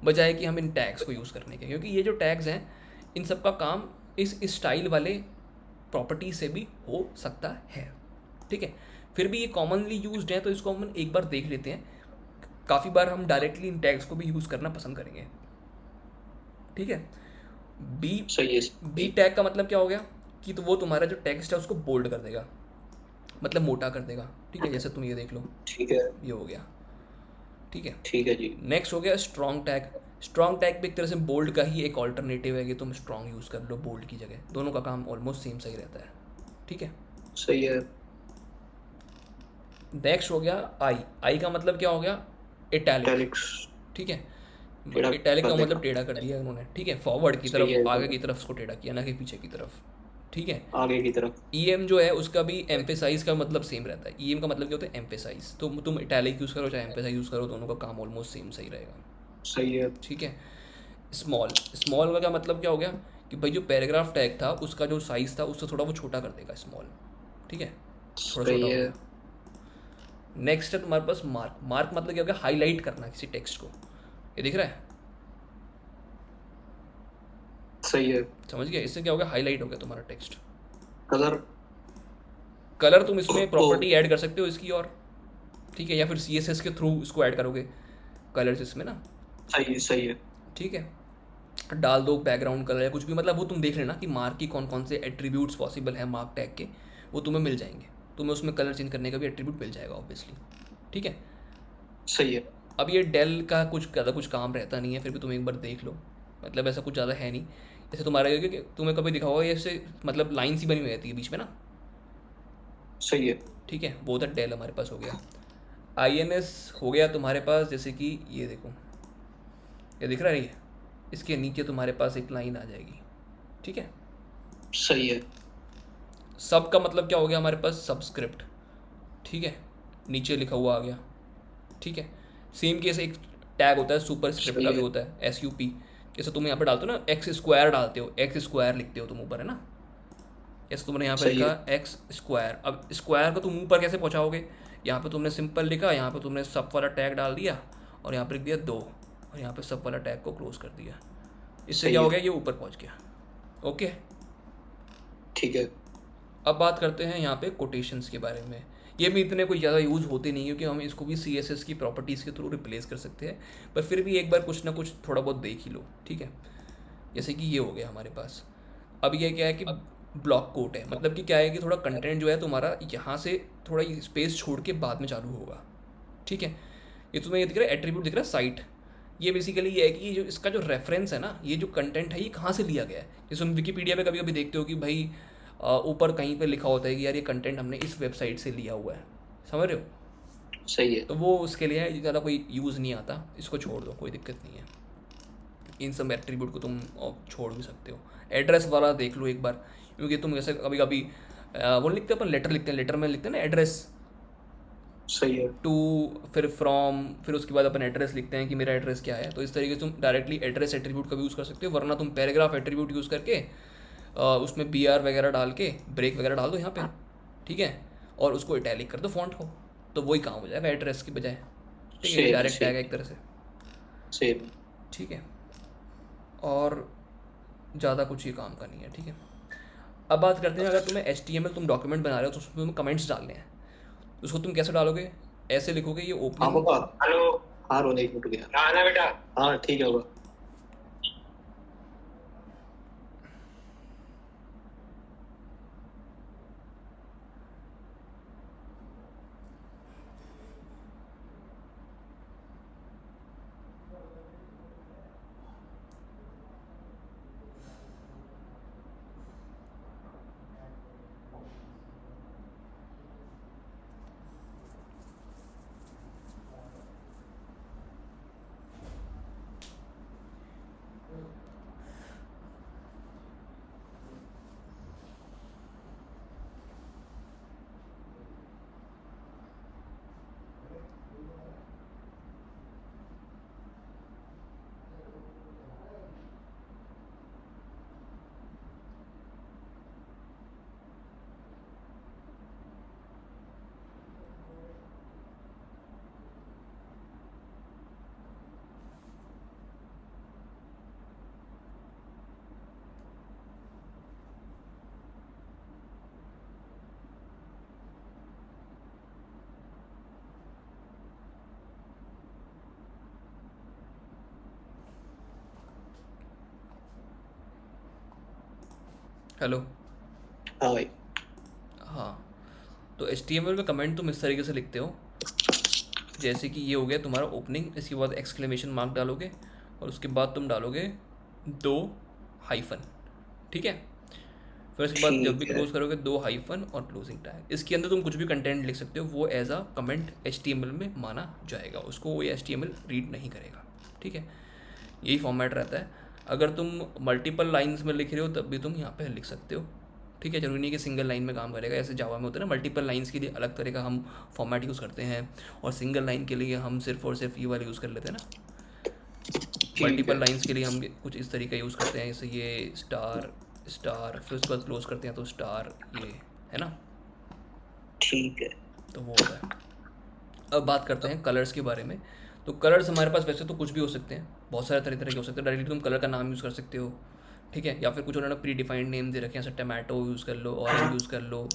बजाय कि हम इन टैग्स को यूज़ करने के, क्योंकि ये जो टैग्स हैं इन सब का काम इस स्टाइल वाले प्रॉपर्टी से भी हो सकता है, ठीक है। फिर भी ये कॉमनली यूज्ड है तो इसको हम एक बार देख लेते हैं। काफ़ी बार हम डायरेक्टली इन टैग्स को भी यूज़ करना पसंद करेंगे, ठीक है। बी सही है। बी टैग का मतलब क्या हो गया कि तो वो तुम्हारा जो टेक्स्ट है उसको बोल्ड कर देगा, मतलब मोटा कर देगा, ठीक है, जैसे तुम ये देख लो, ठीक है। ये हो गया, ठीक है। ठीक है जी। नेक्स्ट हो गया स्ट्रॉन्ग टैग। स्ट्रॉन्ग टैग भी एक तरह से बोल्ड का ही एक ऑल्टरनेटिव है कि तुम स्ट्रॉन्ग यूज़ कर लो बोल्ड की जगह, दोनों का काम ऑलमोस्ट सेम सही रहता है, ठीक है। सही है। नेक्स्ट हो गया आई। आई का मतलब क्या हो गया, इटैलिक, इटैलिक्स। ठीक है। टेढ़ा इटैलिक कर का मतलब देगा। टेढ़ा कर दिया उन्होंने, ठीक है, फॉरवर्ड की सही है तरफ, आगे एकदम। की तरफ उसको टेढ़ा किया, ना कि पीछे की तरफ, ठीक है। आगे की तरफ। ई एम जो है उसका भी एम्फेसाइज का मतलब सेम रहता है। ई एम का मतलब क्या होता है, एम्फेसाइज, तो तुम इटैलिक यूज़ करो चाहे एम्फेसाइज यूज़ करो, दोनों का काम ऑलमोस्ट सेम सही रहेगा, सही है। ठीक है। स्मॉल, स्मॉल का क्या मतलब क्या हो गया कि भाई जो पैराग्राफ टैग था उसका जो साइज़ था उससे थोड़ा वो छोटा कर देगा, स्मॉल, ठीक है, थोड़ा छोटा सही हो है। गया। नेक्स्ट है तुम्हारे पास मार्क। मार्क मतलब क्या हो गया, हाईलाइट करना किसी टेक्स्ट को, ये दिख रहा है, सही है। समझ गया, इससे क्या हो गया, हाईलाइट हो गया तुम्हारा टेक्स्ट। कलर। कलर तुम इसमें ओ। प्रॉपर्टी ऐड कर सकते हो इसकी, और ठीक है, या फिर सी एस एस के थ्रू इसको ऐड करोगे कलर्स इसमें ना, सही है। सही है। ठीक है, डाल दो बैकग्राउंड कलर या कुछ भी, मतलब वो तुम देख लेना कि मार्क की कौन कौन से एट्रीब्यूट्स पॉसिबल है मार्क टैग के, वो तुम्हें मिल जाएंगे, तुम्हें उसमें कलर चेंज करने का भी एट्रीब्यूट मिल जाएगा ऑब्वियसली, ठीक है। सही है। अब ये डेल का कुछ ज़्यादा कुछ काम रहता नहीं है, फिर भी तुम एक बार देख लो, मतलब ऐसा कुछ ज़्यादा है नहीं। जैसे तुम्हारा ये कि तुम्हें कभी दिखा होगा, ऐसे मतलब लाइन सी बनी हुई रहती है बीच में ना, सही है। ठीक है, वो था डेल हमारे पास हो गया। आई एन एस हो गया तुम्हारे पास, जैसे कि ये देखो, ये दिख रहा है, ये इसके नीचे तुम्हारे पास एक लाइन आ जाएगी, ठीक है। सही है। सब का मतलब क्या हो गया हमारे पास, सब्सक्रिप्ट, ठीक है, नीचे लिखा हुआ आ गया, ठीक है। सेम केस एक टैग होता है सुपर स्क्रिप्ट का सही भी है। होता है, एस यू पी, जैसे तुम यहाँ पे डालते हो ना एक्स स्क्वायर डालते हो, एक्स स्क्वायर लिखते हो तुम ऊपर, है ना, जैसे तुमने यहाँ पे सही लिखा है। एक्स स्क्वायर, अब स्क्वायर को तुम ऊपर कैसे पहुँचाओगे, यहाँ पे तुमने सिंपल लिखा, यहाँ पे तुमने सब वाला टैग डाल दिया, और यहाँ पे लिख दिया दो, और यहाँ पे सब वाला टैग को क्लोज कर दिया, इससे क्या सही हो है। गया, ये ऊपर पहुँच गया, ओके। ठीक है। अब बात करते हैं यहाँ पे कोटेशंस के बारे में। ये भी इतने कोई ज़्यादा यूज़ होते नहीं, क्योंकि हम इसको भी सी एस एस की प्रॉपर्टीज़ के थ्रू रिप्लेस कर सकते हैं, पर फिर भी एक बार कुछ ना कुछ थोड़ा बहुत देख ही लो, ठीक है। जैसे कि ये हो गया हमारे पास। अब ये क्या है कि ब्लॉक कोट है, मतलब कि क्या है कि थोड़ा कंटेंट जो है तुम्हारा यहाँ से थोड़ा स्पेस छोड़ के बाद में चालू होगा, ठीक है। ये तुम्हें ये दिख रहा है, एट्रीब्यूट दिख रहा है साइट, ये बेसिकली ये है कि ये जो इसका जो रेफरेंस है ना, ये जो कंटेंट है ये कहाँ से लिया गया है। जैसे तुम विकीपीडिया पे कभी कभी देखते हो कि भाई ऊपर कहीं पे लिखा होता है कि यार ये कंटेंट हमने इस वेबसाइट से लिया हुआ है, समझ रहे हो, सही है। तो वो उसके लिए है, ज़्यादा कोई यूज़ नहीं आता, इसको छोड़ दो, कोई दिक्कत नहीं है। इन सब एट्रीब्यूट को तुम छोड़ भी सकते हो। एड्रेस वाला देख लो एक बार, क्योंकि तुम जैसे कभी कभी वो लिखते हैं अपन, लेटर लिखते हैं, लेटर में लिखते हैं ना एड्रेस, सही है। टू, फिर फ्रॉम, फिर उसके बाद अपन एड्रेस लिखते हैं कि मेरा एड्रेस क्या है, तो इस तरीके से तुम डायरेक्टली एड्रेस एट्रीब्यूट का भी यूज़ कर सकते हो, वरना तुम पैराग्राफ एट्रीब्यूट यूज़ करके उसमें बी आर वगैरह डाल के ब्रेक वगैरह डाल दो यहाँ पे, ठीक है, और उसको इटैलिक कर दो फॉन्ट को, तो वही काम हो जाएगा एड्रेस की बजाय, ठीक है, ये सेम है। डायरेक्ट टैग है सेम। एक तरह से, सेम। ठीक है, और ज़्यादा कुछ ही काम का नहीं है, ठीक है। अब बात करते हैं, अगर तुम्हें एच टी एम एल तुम डॉक्यूमेंट बना रहे हो तो उसमें तुम्हें कमेंट्स डालने हैं, उसको तुम कैसे डालोगे, ऐसे लिखोगे ये हाँ ओपनिंग। पापा। हेलो। हाँ रोने एक मिनट गया। हाँ ना बेटा। हाँ ठीक है होगा। हेलो। हाँ भाई। हाँ, तो HTML में कमेंट तुम इस तरीके से लिखते हो, जैसे कि ये हो गया तुम्हारा ओपनिंग, इसके बाद एक्सक्लेमेशन मार्क डालोगे और उसके बाद तुम डालोगे 2 हाइफन, ठीक है। फिर उसके बाद जब भी ठीक है। क्लोज करोगे 2 हाइफन और क्लोजिंग टैग। इसके अंदर तुम कुछ भी कंटेंट लिख सकते हो, वो एज अ कमेंट HTML में माना जाएगा, उसको वो HTML रीड नहीं करेगा, ठीक है। यही फॉर्मेट रहता है। अगर तुम मल्टीपल लाइंस में लिख रहे हो तब भी तुम यहाँ पे लिख सकते हो, ठीक है। जरूरी नहीं कि सिंगल लाइन में काम करेगा, ऐसे जावा में होता है ना, मल्टीपल लाइंस के लिए अलग तरह का हम फॉर्मेट यूज़ करते हैं, और सिंगल लाइन के लिए हम सिर्फ और सिर्फ ये वाला यूज़ कर लेते हैं ना। ठीक मल्टीपल है। लाइंस के लिए हम कुछ इस तरीका यूज़ करते हैं, जैसे ये स्टार स्टार, फिर उसके बाद क्लोज करते हैं तो स्टार, ये है ना। ठीक है। तो वो होता है। अब बात करते हैं कलर्स के बारे में। तो कलर्स हमारे पास वैसे तो कुछ भी हो सकते हैं, बहुत सारे तरह तरह के हो सकते हैं। डायरेक्टली तुम कलर का नाम यूज़ कर सकते हो, ठीक है, या फिर कुछ उन्होंने प्री डिफाइंड नेम दे रखे हैं, जैसे टमाटो यूज़ कर लो, ऑरेंज यूज़ कर लो,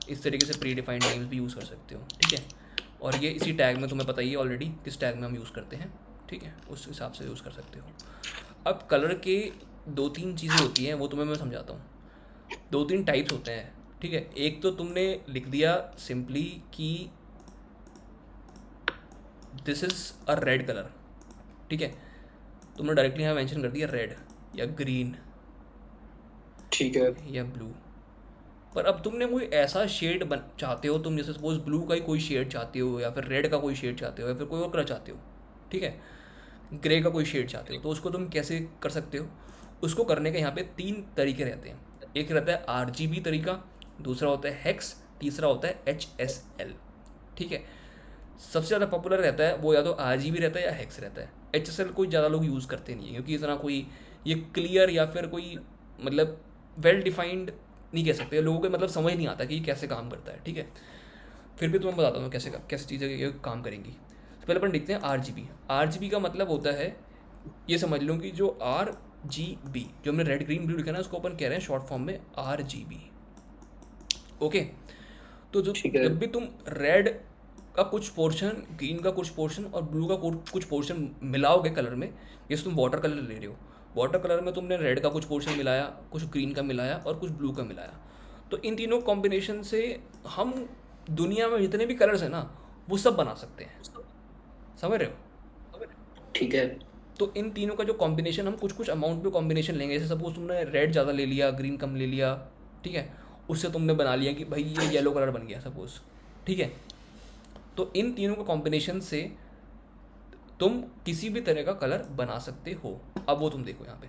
इस तरीके से प्री डिफाइंड नेम्स भी यूज़ कर सकते हो, ठीक है। और ये इसी टैग में तुम्हें पता ही है ऑलरेडी किस टैग में हम यूज़ करते हैं, ठीक है, उस हिसाब से यूज़ कर सकते हो। अब कलर के 2-3 चीज़ें होती हैं, वो तुम्हें मैं समझाता हूँ। 2-3 टाइप्स होते हैं, ठीक है। एक तो तुमने लिख दिया सिंपली कि this is a red colour, ठीक है, तुमने डायरेक्टली यहाँ मेंशन कर दिया रेड या ग्रीन ठीक है। या ब्लू। पर अब तुमने कोई ऐसा शेड बन चाहते हो तुम, जैसे सपोज ब्लू का ही कोई शेड चाहते हो, या फिर रेड का कोई शेड चाहते हो, या फिर कोई और कलर चाहते हो, ठीक है, ग्रे का कोई शेड चाहते हो, तो उसको तुम कैसे कर सकते हो। उसको करने के यहाँ पे 3 तरीके रहते हैं। एक रहता है RGB तरीका, दूसरा होता है हेक्स, तीसरा होता है HSL, ठीक है। सबसे ज़्यादा पॉपुलर रहता है वो या तो RGB रहता है या हेक्स रहता है। HSL कोई ज़्यादा लोग यूज़ करते नहीं है, क्योंकि इतना कोई ये क्लियर या फिर कोई मतलब वेल डिफाइंड नहीं कह सकते, लोगों को मतलब समझ नहीं आता कि ये कैसे काम करता है, ठीक है। फिर भी तुम्हें बताता हूँ कैसे कैसे चीज़ें ये काम करेंगी। तो पहले अपन देखते हैं RGB। RGB का मतलब होता है, ये समझ लो कि जो RGB जो हमने रेड ग्रीन ब्लू लिखा ना, उसको अपन कह रहे हैं शॉर्ट फॉर्म में RGB, ओके। तो जो ठीक है। जब भी तुम रेड का कुछ पोर्शन, ग्रीन का कुछ पोर्शन और ब्लू का कुछ पोर्शन मिलाओगे कलर में, जैसे तुम वाटर कलर ले रहे हो, वाटर कलर में तुमने रेड का कुछ पोर्शन मिलाया, कुछ ग्रीन का मिलाया और कुछ ब्लू का मिलाया, तो इन तीनों कॉम्बिनेशन से हम दुनिया में जितने भी कलर्स हैं ना, वो सब बना सकते हैं, समझ रहे हो। ठीक है। तो इन तीनों का जो कॉम्बिनेशन, हम कुछ कुछ अमाउंट में कॉम्बिनेशन लेंगे, जैसे सपोज तुमने रेड ज़्यादा ले लिया, ग्रीन कम ले लिया, ठीक है, उससे तुमने बना लिया कि भाई ये येलो कलर बन गया सपोज, ठीक है। तो इन तीनों का कॉम्बिनेशन से तुम किसी भी तरह का कलर बना सकते हो। अब वो तुम देखो यहाँ पे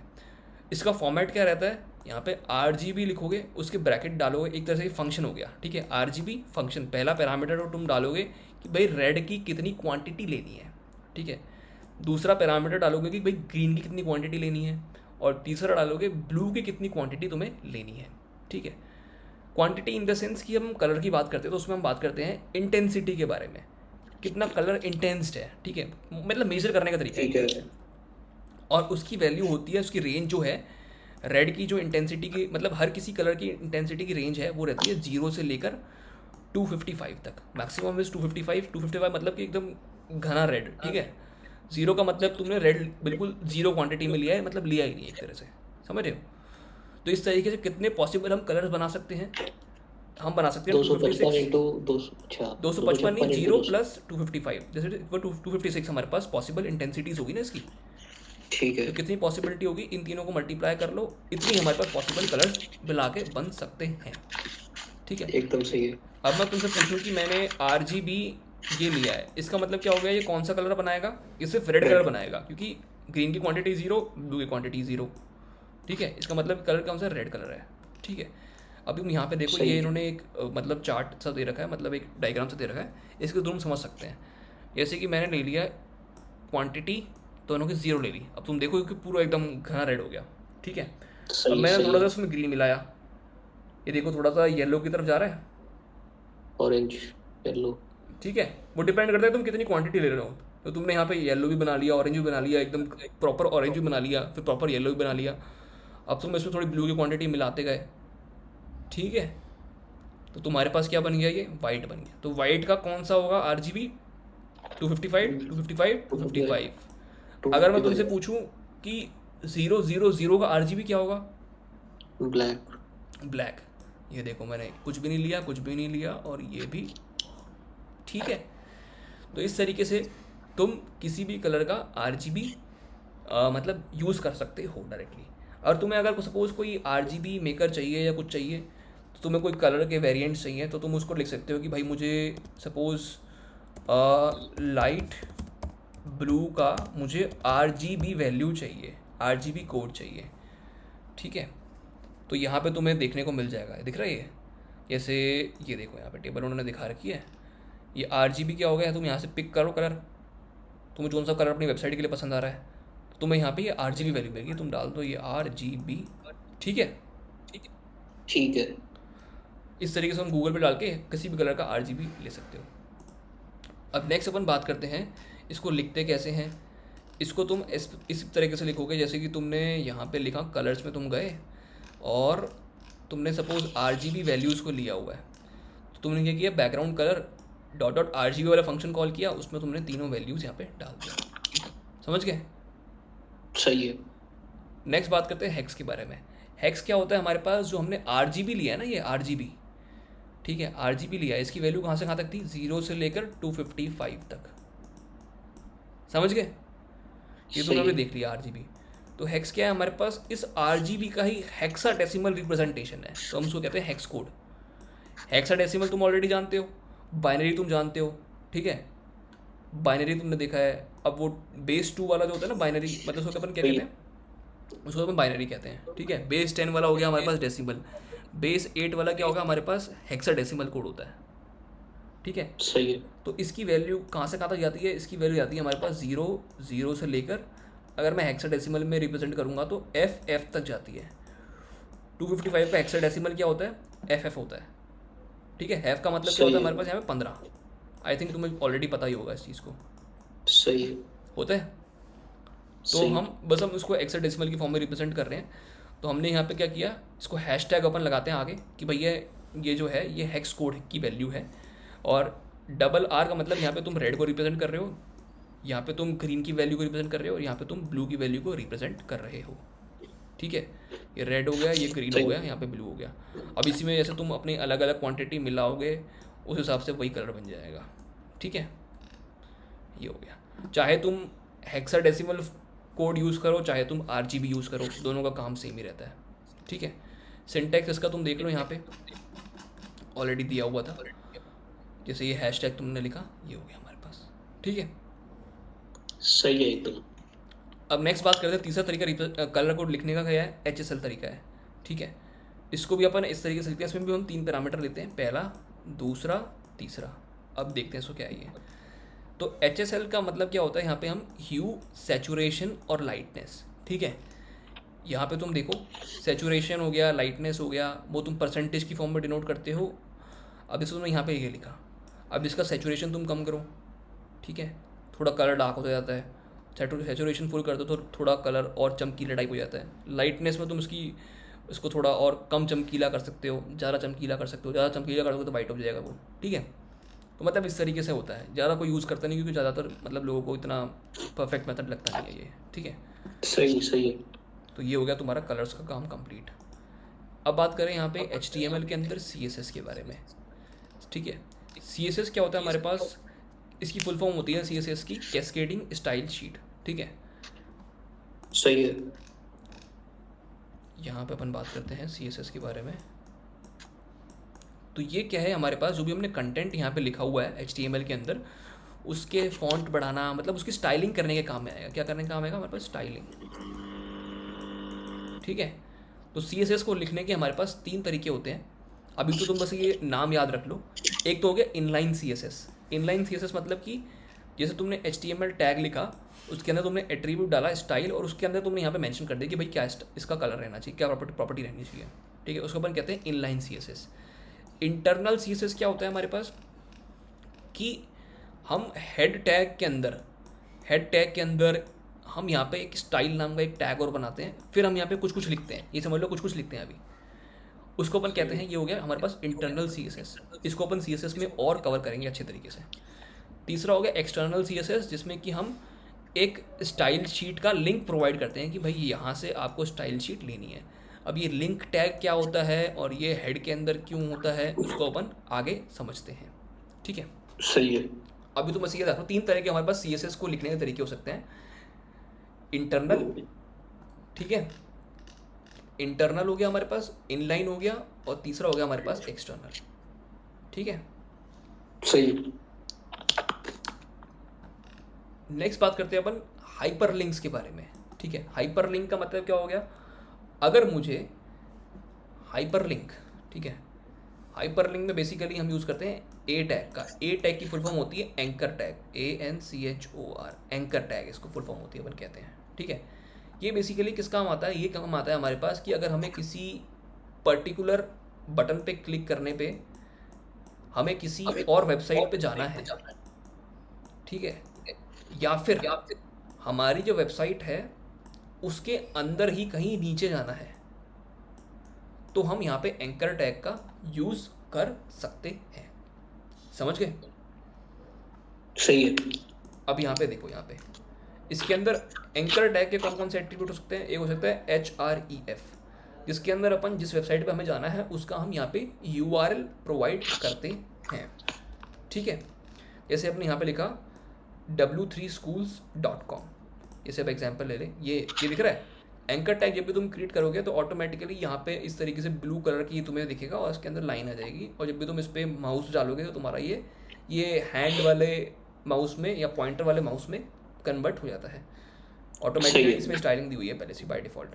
इसका फॉर्मेट क्या रहता है। यहाँ पे RGB लिखोगे, उसके ब्रैकेट डालोगे, एक तरह से फंक्शन हो गया, ठीक है। RGB फंक्शन, पहला पैरामीटर तो तुम डालोगे कि भाई रेड की कितनी क्वांटिटी लेनी है, ठीक है। दूसरा पैरामीटर डालोगे कि भाई ग्रीन की कितनी क्वांटिटी लेनी है, और तीसरा डालोगे ब्लू की कितनी क्वांटिटी तुम्हें लेनी है, ठीक है। क्वांटिटी इन द सेंस कि हम कलर की बात करते हैं तो उसमें हम बात करते हैं इंटेंसिटी के बारे में, कितना कलर इंटेंस्ड है, ठीक है, मतलब मेजर करने का तरीका है ठीक एक है। तरह से। और उसकी वैल्यू होती है, उसकी रेंज जो है, रेड की जो इंटेंसिटी की, मतलब हर किसी कलर की इंटेंसिटी की रेंज है वो रहती है 0 से लेकर 255 तक। मैक्सिमम इज 255, 255 मतलब कि एकदम घना रेड, ठीक है। 0 का मतलब तुमने रेड बिल्कुल 0 क्वांटिटी में लिया है, मतलब लिया ही नहीं एक तरह से, समझ रहे हो। तो इस तरीके से कितने पॉसिबल हम कलर्स बना सकते हैं। हम बना सकते हैं 255 256, इंटू 200, अच्छा। 255 नहीं, 256 इंटू 0 200। प्लस 255, जैसे 256 हमारे पास पॉसिबल इंटेंसिटीज होगी ना इसकी। ठीक है। तो कितनी पॉसिबिलिटी होगी, इन तीनों को मल्टीप्लाई कर लो, इतनी हमारे पास पॉसिबल कलर्स मिला के बन सकते हैं, ठीक है। एकदम सही है। अब मैं तुमसे पूछूं कि मैंने RGB ये लिया है, इसका मतलब क्या हो गया, ये कौन सा कलर बनाएगा, ये सिर्फ रेड कलर रेड। बनाएगा, क्योंकि ग्रीन की क्वांटिटी 0, ब्लू की क्वांटिटी 0, ठीक है। इसका मतलब कलर कौन सा, रेड कलर है, ठीक है। अब तुम यहाँ पे देखो, सही ये है। इन्होंने एक मतलब चार्ट सा दे रखा है, मतलब एक डायग्राम सा दे रखा है, इसके तुम समझ सकते हैं। जैसे कि मैंने ले लिया क्वांटिटी, दोनों की 0 ले ली, अब तुम देखो कि पूरा एकदम घना रेड हो गया, ठीक है। अब सही है। मैंने सही थोड़ा सा है। उसमें ग्रीन मिलाया, ये देखो थोड़ा सा येलो की तरफ जा रहा है, ऑरेंज। येलो। ठीक है। वो डिपेंड करता है तुम कितनी क्वांटिटी ले रहे हो। तो तुमने यहाँ पे येलो भी बना लिया, ऑरेंज भी बना लिया, एकदम प्रॉपर ऑरेंज भी बना लिया, फिर प्रॉपर येलो भी बना लिया। अब तुम इसमें थोड़ी ब्लू की क्वांटिटी मिलाते गए, ठीक है। तो तुम्हारे पास क्या बन गया, ये वाइट बन गया। तो वाइट का कौन सा होगा RGB, 255, 255, 255। अगर मैं तुमसे 255। पूछूं कि 000 का RGB क्या होगा, ब्लैक। ब्लैक। ये देखो मैंने कुछ भी नहीं लिया, कुछ भी नहीं लिया, और ये भी ठीक है। तो इस तरीके से तुम किसी भी कलर का RGB मतलब यूज़ कर सकते हो डायरेक्टली। और तुम्हें अगर सपोज़ कोई RGB मेकर चाहिए या कुछ चाहिए, तो तुम्हें कोई कलर के वेरिएंट्स चाहिए, तो तुम उसको लिख सकते हो कि भाई मुझे सपोज़ लाइट ब्लू का मुझे RGB वैल्यू चाहिए, RGB कोड चाहिए, ठीक है। तो यहाँ पे तुम्हें देखने को मिल जाएगा, दिख रहा है ये, जैसे ये देखो यहाँ पे टेबल उन्होंने दिखा रखी है। ये RGB क्या हो गया, तुम यहाँ से पिक करो कलर, तुम्हें कौन सा कलर अपनी वेबसाइट के लिए पसंद आ रहा है, तो तुम्हें यहाँ पे ये RGB वैल्यू मिलेगी, तुम डाल दो ये RGB, ठीक है। ठीक है। इस तरीके से हम गूगल पे डाल के किसी भी कलर का RGB ले सकते हो। अब नेक्स्ट अपन बात करते हैं इसको लिखते कैसे हैं। इसको तुम इस तरीके से लिखोगे जैसे कि तुमने यहाँ पे लिखा, कलर्स में तुम गए और तुमने सपोज़ RGB वैल्यूज़ को लिया हुआ है, तो तुमने क्या किया, background colour dot dot RGB वाला फंक्शन कॉल किया, उसमें तुमने तीनों वैल्यूज़ यहाँ पे डाल दिया। समझ गए? सही है। नेक्स्ट बात करते हैं हेक्स के बारे में। हेक्स क्या होता है, हमारे पास जो हमने RGB लिया है ना, ये RGB, ठीक है, RGB लिया है, इसकी वैल्यू कहाँ से कहाँ तक थी, 0 से लेकर 255 तक। समझ गए? ये तुमने सही अभी है। देख लिया RGB। तो हेक्स क्या है, हमारे पास इस RGB का ही हेक्साडेसिमल रिप्रेजेंटेशन है, तो हम उसको कहते हैं हेक्स कोड। हेक्साडेसिमल तुम ऑलरेडी जानते हो, बाइनरी तुम जानते हो, ठीक है, बाइनरी तुमने देखा है। अब वो बेस 2 वाला जो होता है ना बाइनरी, मतलब उसको अपन क्या कहते बिल- हैं, उसको अपन बाइनरी कहते हैं, ठीक है। बेस 10 वाला हो गया हमारे पास डेसिमल, बेस 8 वाला क्या होगा, हमारे पास हेक्साडेसिमल कोड होता है, ठीक है। सही है। तो इसकी वैल्यू कहाँ से कहाँ तक जाती है, इसकी वैल्यू जाती है हमारे पास 0 से लेकर, अगर मैं हेक्साडेसिमल में रिप्रेजेंट करूँगा तो FF तक जाती है। 255 का हेक्साडेसिमल क्या होता है, FF होता है, ठीक है। हैफ का मतलब क्या होता सही है है। हमारे पास यहाँ पे 15। आई थिंक तुम्हें ऑलरेडी पता ही होगा इस चीज़ को, सही है। होता है। तो सही। हम बस हम उसको हेक्साडेसिमल की फॉर्म में रिप्रेजेंट कर रहे हैं। तो हमने यहाँ पे क्या किया, इसको हैशटैग अपन लगाते हैं आगे कि भैया ये जो है ये हेक्स कोड की वैल्यू है। और R का मतलब यहाँ पे तुम रेड को रिप्रेजेंट कर रहे हो, यहाँ पे तुम ग्रीन की वैल्यू को रिप्रेजेंट कर रहे हो, और यहाँ पे तुम ब्लू की वैल्यू को रिप्रेजेंट कर रहे हो, ठीक है। ये रेड हो गया, ये ग्रीन हो सही गया, है। यहाँ पे ब्लू हो गया। अब इसी में जैसे तुम अपनी अलग अलग क्वांटिटी मिलाओगे, उस हिसाब से वही कलर बन जाएगा, ठीक है। ये हो गया। चाहे तुम हेक्साडेसिमल कोड यूज़ करो, चाहे तुम RGB यूज़ करो, दोनों का काम सेम ही रहता है, ठीक है। सिंटैक्स इसका तुम देख लो, यहाँ पे ऑलरेडी दिया हुआ था। जैसे ये हैशटैग तुमने लिखा, ये हो गया हमारे पास, ठीक है। सही है एकदम। अब नेक्स्ट बात करते हैं, तीसरा तरीका कलर कोड लिखने का क्या है, HSL तरीका है, ठीक है। इसको भी अपन इस तरीके से लिखते हैं, इसमें भी हम 3 पैरामीटर लेते हैं, पहला, दूसरा, तीसरा। अब देखते हैं इसको क्या है ये। तो HSL का मतलब क्या होता है, यहाँ पे हम ह्यू, सैचुरेशन और लाइटनेस, ठीक है। यहाँ पे तुम देखो, सैचुरेशन हो गया, लाइटनेस हो गया, वो तुम परसेंटेज की फॉर्म में डिनोट करते हो। अब इसको तुमने यहाँ पे ये लिखा, अब इसका सैचुरेशन तुम कम करो, ठीक है, थोड़ा कलर डार्क हो जाता है। सैचुरेशन फुल कर दो तो थोड़ा कलर और चमकीला टाइप हो जाता है। लाइटनेस में तुम इसको थोड़ा और कम चमकीला कर सकते हो, ज़्यादा चमकीला कर सकते हो, ज़्यादा चमकीला करोगे तो वाइट हो जाएगा वो, ठीक है। तो मतलब इस तरीके से होता है, ज़्यादा कोई यूज़ करता नहीं क्योंकि ज़्यादातर मतलब लोगों को इतना परफेक्ट मेथड लगता नहीं है ये, ठीक है। सही। सही है। तो ये हो गया तुम्हारा कलर्स का काम कंप्लीट। अब बात करें यहाँ पे HTML के अंदर CSS के बारे में, ठीक है। CSS क्या होता है हमारे पास, इसकी फुल फॉर्म होती है CSS की, कैस्केडिंग स्टाइल शीट, ठीक है। सही है। यहाँ पे अपन बात करते हैं CSS के बारे में। तो ये क्या है, हमारे पास जो भी हमने कंटेंट यहाँ पे लिखा हुआ है HTML के अंदर, उसके फॉन्ट बढ़ाना, मतलब उसकी स्टाइलिंग करने के काम में आएगा। क्या करने का काम आएगा हमारे पास, स्टाइलिंग, ठीक है। तो CSS को लिखने के हमारे पास 3 तरीके होते हैं। अभी तो तुम बस ये नाम याद रख लो। एक तो हो गया इनलाइन CSS। इनलाइन CSS मतलब कि जैसे तुमने HTML टैग लिखा, उसके अंदर तुमने एट्रीब्यूट डाला स्टाइल, और उसके अंदर तुमने यहाँ पे मेंशन कर दिया कि भाई क्या इसका कलर रहना चाहिए, क्या प्रॉपर्टी रहनी चाहिए, ठीक है। उसको अपन कहते हैं इनलाइन CSS। इंटरनल CSS क्या होता है हमारे पास, कि हम हेड टैग के अंदर हम यहाँ पे एक स्टाइल नाम का एक टैग और बनाते हैं, फिर हम यहाँ पे कुछ कुछ लिखते हैं, ये समझ लो कुछ कुछ लिखते हैं अभी, उसको अपन कहते हैं, ये हो गया हमारे पास इंटरनल CSS। इसको अपन CSS में और कवर करेंगे अच्छे तरीके से। तीसरा हो गया एक्सटर्नल CSS, जिसमें कि हम एक स्टाइल शीट का लिंक प्रोवाइड करते हैं कि भाई यहाँ से आपको स्टाइल शीट लेनी है। अब ये लिंक टैग क्या होता है और ये हेड के अंदर क्यों होता है, उसको अपन आगे समझते हैं। ठीक है, सही है। अभी तो बस ये देखो, तीन तरह के हमारे पास CSS को लिखने के तरीके हो सकते हैं। इंटरनल, ठीक है, इंटरनल हो गया हमारे पास, इनलाइन हो गया, और तीसरा हो गया हमारे पास एक्सटर्नल। ठीक है, सही। नेक्स्ट बात करते हैं अपन हाइपर लिंक्स के बारे में। ठीक है, हाइपर लिंक का मतलब क्या हो गया, अगर मुझे हाइपर लिंक, ठीक है, हाइपर लिंक में बेसिकली हम यूज़ करते हैं ए टैग का। ए टैग की फुल फॉर्म होती है anchor tag, ANCHOR, anchor tag इसको फुल फॉर्म होती है, अपन कहते हैं। ठीक है, ये बेसिकली किस काम आता है, ये काम आता है हमारे पास कि अगर हमें किसी पर्टिकुलर बटन पे क्लिक करने पे हमें किसी और वेबसाइट पे जाना है, ठीक है, या फिर हमारी जो वेबसाइट है उसके अंदर ही कहीं नीचे जाना है, तो हम यहाँ पे एंकर टैग का यूज़ कर सकते हैं। समझ गए? सही है। अब यहाँ पे देखो, यहाँ पे इसके अंदर एंकर टैग के कौन कौन से एट्रीब्यूट हो सकते हैं। एक हो सकता है HREF, जिसके अंदर अपन जिस वेबसाइट पे हमें जाना है उसका हम यहाँ पे URL प्रोवाइड करते हैं। ठीक है, जैसे अपने यहाँ पे लिखा w3schools.com, जैसे अब एग्जाम्पल ले लें, ये दिख रहा है एंकर टैग। जब भी तुम क्रिएट करोगे तो ऑटोमेटिकली यहाँ पे इस तरीके से ब्लू कलर की तुम्हें दिखेगा और इसके अंदर लाइन आ जाएगी, और जब भी तुम इस पर माउस डालोगे तो तुम्हारा ये हैंड वाले माउस में या पॉइंटर वाले माउस में कन्वर्ट हो जाता है ऑटोमेटिकली। इसमें स्टाइलिंग दी हुई है पहले से बाय डिफ़ॉल्ट।